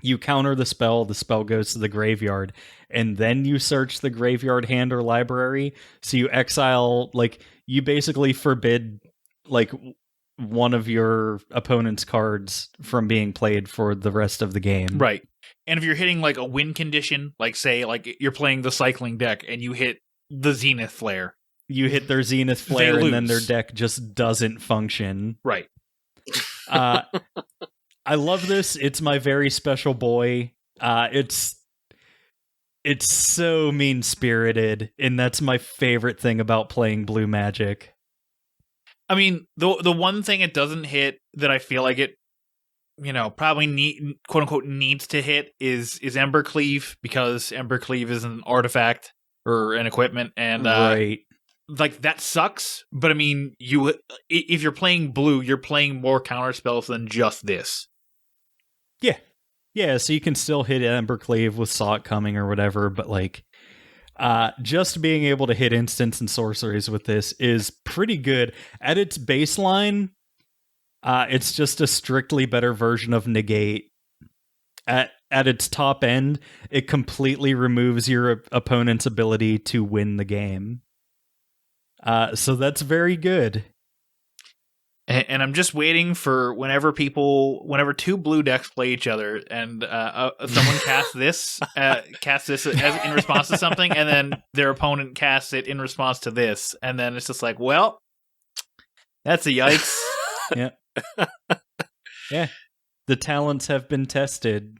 you counter the spell goes to the graveyard, and then you search the graveyard, hand, or library. So you exile, you basically forbid one of your opponent's cards from being played for the rest of the game. Right. And if you're hitting a win condition, say you're playing the cycling deck and you hit the Zenith Flare. You hit their Zenith Flare and then their deck just doesn't function. Right. I love this. It's my very special boy. It's so mean-spirited, and that's my favorite thing about playing Blue Magic. I mean, the one thing it doesn't hit that I feel like it, probably quote unquote needs to hit is Embercleave, because Embercleave is an artifact or an equipment, and right, that sucks. But I mean, if you're playing blue, you're playing more counter spells than just this. Yeah. So you can still hit Embercleave with Saw It Coming or whatever, but just being able to hit instants and sorceries with this is pretty good. At its baseline, it's just a strictly better version of Negate. At its top end, it completely removes your opponent's ability to win the game. So that's very good. And I'm just waiting for whenever two blue decks play each other, and someone casts this as in response to something, and then their opponent casts it in response to this, and then it's just well, that's a yikes. Yeah. Yeah. The talents have been tested.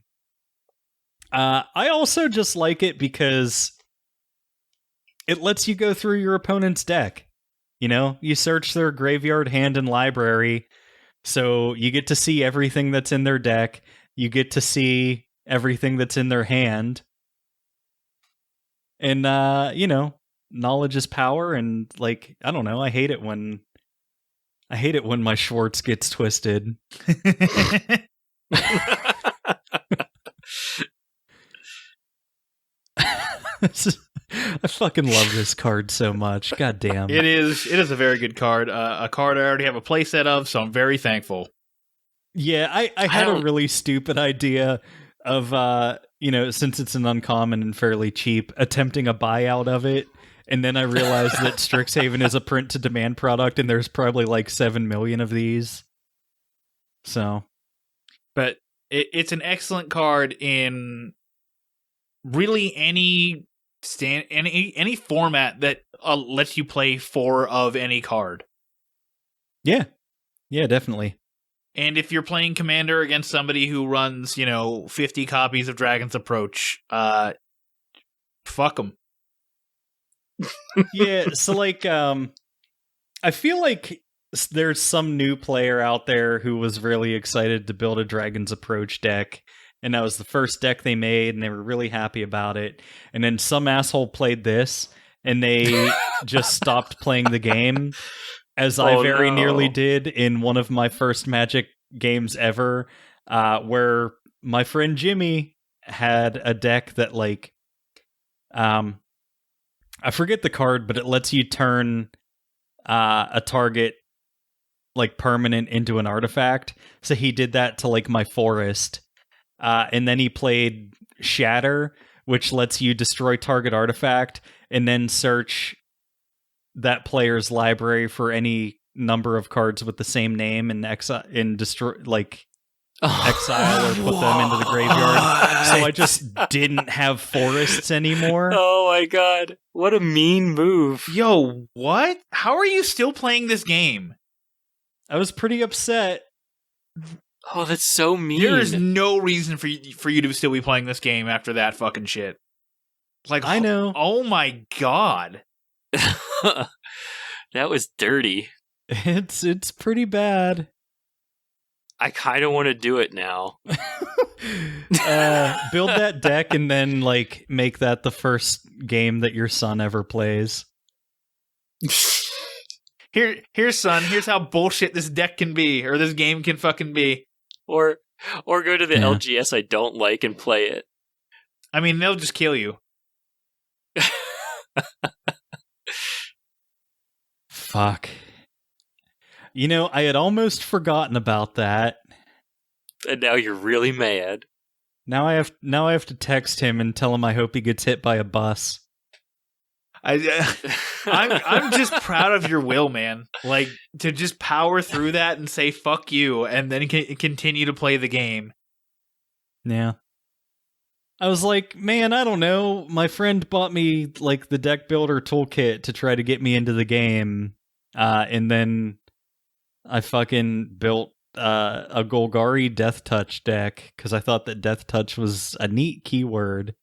I also just like it because it lets you go through your opponent's deck. You search their graveyard, hand, and library, so you get to see everything that's in their deck. You get to see everything that's in their hand. And, knowledge is power, and, I don't know, I hate it when my Schwartz gets twisted. I fucking love this card so much. God damn. It is a very good card. A card I already have a playset of, so I'm very thankful. Yeah, I had a really stupid idea of, since it's an uncommon and fairly cheap, attempting a buyout of it. And then I realized that Strixhaven is a print-to-demand product, and there's probably 7 million of these. So. But it's an excellent card in really any format that lets you play 4 of any card. Yeah, definitely. And if you're playing Commander against somebody who runs 50 copies of Dragon's Approach, fuck them. Yeah, so I feel like there's some new player out there who was really excited to build a Dragon's Approach deck, and that was the first deck they made, and they were really happy about it. And then some asshole played this, and they just stopped playing the game, as I very nearly did in one of my first Magic games ever, where my friend Jimmy had a deck that, I forget the card, but it lets you turn a target permanent into an artifact. So he did that to my forest. and then he played Shatter, which lets you destroy target artifact and then search that player's library for any number of cards with the same name and destroy exile or put them into the graveyard. So I just didn't have forests anymore. Oh my god. What a mean move. Yo, what? How are you still playing this game? I was pretty upset. Oh, that's so mean. There is no reason for you to still be playing this game after that fucking shit. Like, I know. Oh my god. That was dirty. It's pretty bad. I kind of want to do it now. Build that deck and then make that the first game that your son ever plays. Here's son. Here's how bullshit this deck can be, or this game can fucking be. Or go to the LGS I don't like and play it. I mean, they'll just kill you. Fuck. I had almost forgotten about that. And now you're really mad. Now I have to text him and tell him I hope he gets hit by a bus. I'm just proud of your will, man. Like, to just power through that and say fuck you, and then continue to play the game. Yeah. I was like, man, I don't know. My friend bought me the deck builder toolkit to try to get me into the game, and then I fucking built a Golgari Death Touch deck because I thought that Death Touch was a neat keyword.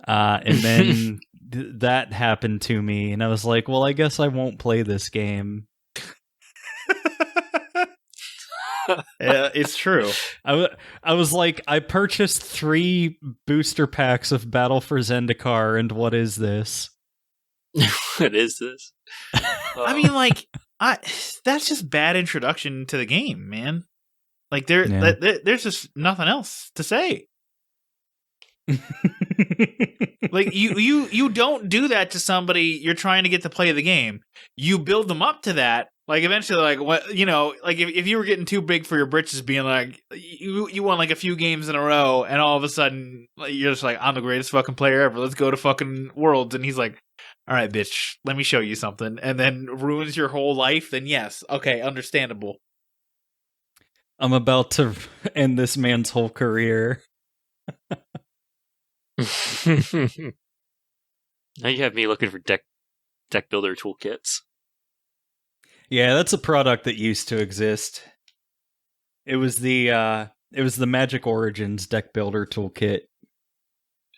And then that happened to me, and I was like, well, I guess I won't play this game. Yeah, it's true. I was like, I purchased 3 booster packs of Battle for Zendikar, and what is this? What is this? I mean, that's just bad introduction to the game, man. There's just nothing else to say. You don't do that to somebody you're trying to get to play the game. You build them up to that. Eventually, if you were getting too big for your britches, being you won a few games in a row, and all of a sudden you're just I'm the greatest fucking player ever. Let's go to fucking Worlds, and he's like, all right, bitch, let me show you something, and then ruins your whole life. Then yes, okay, understandable. I'm about to end this man's whole career. Now you have me looking for deck builder toolkits. Yeah, that's a product that used to exist. It was the Magic Origins deck builder toolkit.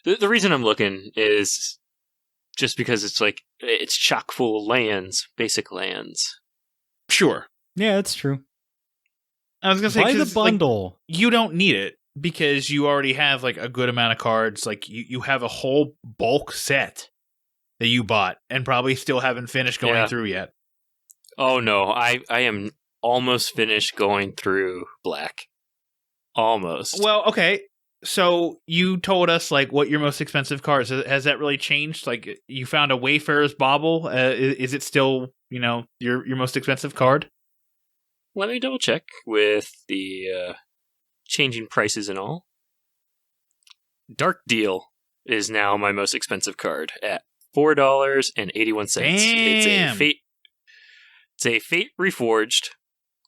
The reason I'm looking is just because it's chock full of lands, basic lands. Sure. Yeah, that's true. I was gonna say, buy the bundle. You don't need it because you already have a good amount of cards. You have a whole bulk set that you bought and probably still haven't finished going through yet. Oh no, I am almost finished going through Black. Almost. Well, okay. So you told us what your most expensive card is. Has that really changed? You found a Wayfarer's Bauble. Is it still your most expensive card? Let me double check with the changing prices and all. Dark Deal is now my most expensive card at $4.81. Damn. It's a Fate Reforged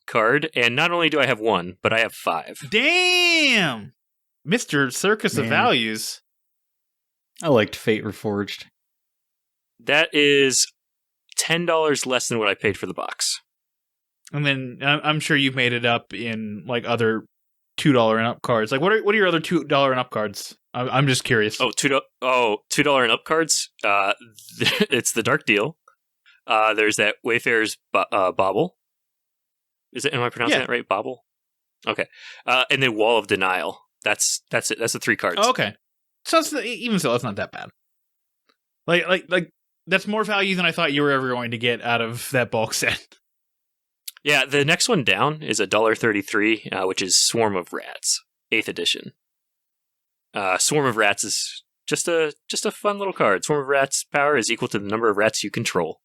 card, and not only do I have 1, but I have 5. Damn! Mr. Circus of Values. I liked Fate Reforged. That is $10 less than what I paid for the box. And then I'm sure you've made it up in other $2 and up cards. What are your other $2 and up cards? I'm just curious. $2 and up cards. It's the Dark Deal. There's that Wayfarer's Bauble. Am I pronouncing that right? Bauble? Okay. And then Wall of Denial. That's it. That's the 3 cards. Oh, okay. So even so, that's not that bad. That's more value than I thought you were ever going to get out of that bulk set. Yeah, the next one down is $1.33, which is Swarm of Rats, 8th edition. Swarm of Rats is just a fun little card. Swarm of Rats' power is equal to the number of rats you control.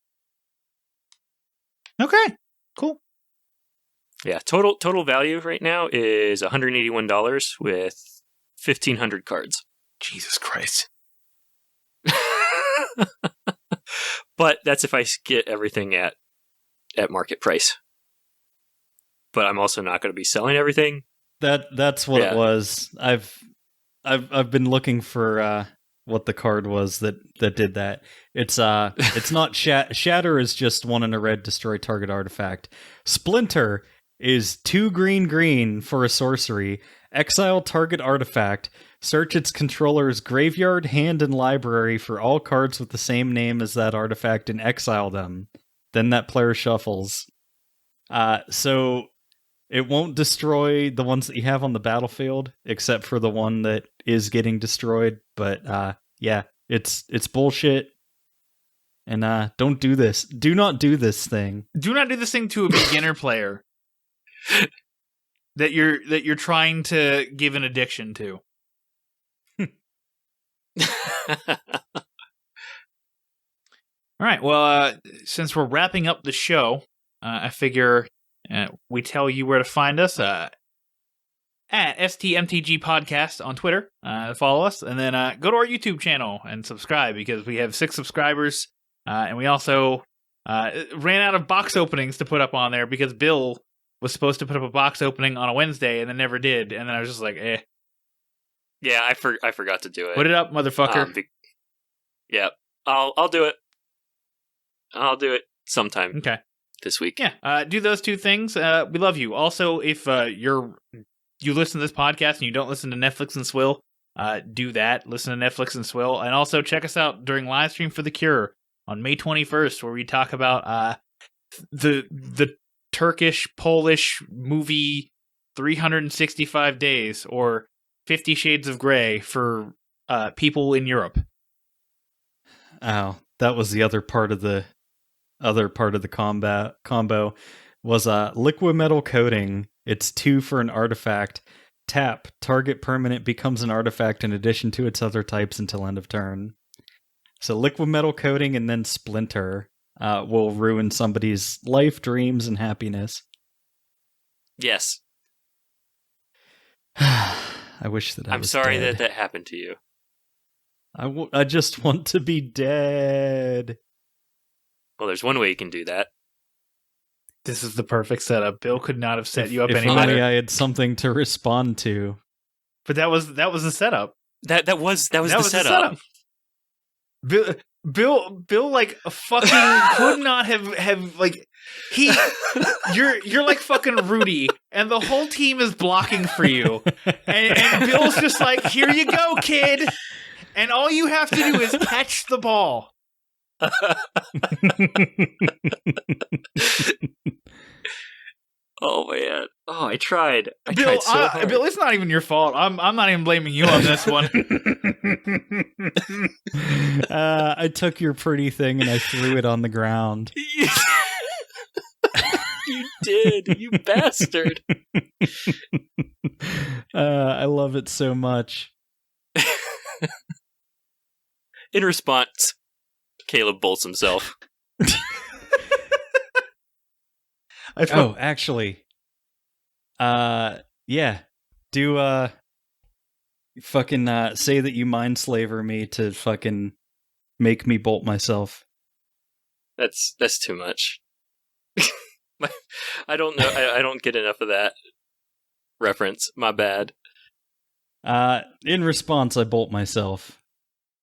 Okay, cool. Yeah, total value right now is $181 with 1,500 cards. Jesus Christ. But that's if I get everything at market price. But I'm also not going to be selling everything. That's what it was. I've been looking for what the card was that did that. It's not Shatter is just 1 in a red, destroy target artifact. Splinter is 2 green for a sorcery. Exile target artifact. Search its controller's graveyard, hand, and library for all cards with the same name as that artifact and exile them. Then that player shuffles. So it won't destroy the ones that you have on the battlefield, except for the one that is getting destroyed. But yeah, it's bullshit. And don't do this. Do not do this thing. Do not do this thing to a beginner player that you're trying to give an addiction to. All right. Well, since we're wrapping up the show, I figure we tell you where to find us at STMTG Podcast on Twitter. Follow us, and then go to our YouTube channel and subscribe because we have 6 subscribers, and we also ran out of box openings to put up on there because Bill was supposed to put up a box opening on a Wednesday and then never did, and then I was just like, eh. Yeah, I forgot to do it. Put it up, motherfucker. Yeah, I'll do it. I'll do it sometime. Okay. This week. Yeah, do those 2 things. We love you. Also, if you listen to this podcast and you don't listen to Netflix and Swill, do that. Listen to Netflix and Swill. And also check us out during live stream for The Cure on May 21st, where we talk about the Turkish-Polish movie 365 Days, or 50 Shades of Grey for people in Europe. Oh, that was the other part of the combo was liquid metal coating. It's 2 for an artifact. Tap, target permanent becomes an artifact in addition to its other types until end of turn. So liquid metal coating and then Splinter will ruin somebody's life, dreams, and happiness. Yes. I wish that I'm sorry that happened to you. I just want to be dead. Well, there's one way you can do that. This is the perfect setup. Bill could not have set you up any better. If only better. I had something to respond to. But that was the setup. That was the setup. Bill like fucking could not have like you're like fucking Rudy and the whole team is blocking for you and Bill's just like, here you go, kid, and all you have to do is catch the ball. Oh man! Oh, I tried. Bill, tried so hard. Bill, it's not even your fault. I'm not even blaming you on this one. I took your pretty thing and I threw it on the ground. You did, you bastard! I love it so much. In response, Caleb bolts himself. Actually, yeah, do fucking say that you mindslaver me to fucking make me bolt myself. That's too much. I don't know. I don't get enough of that reference. My bad. In response, I bolt myself.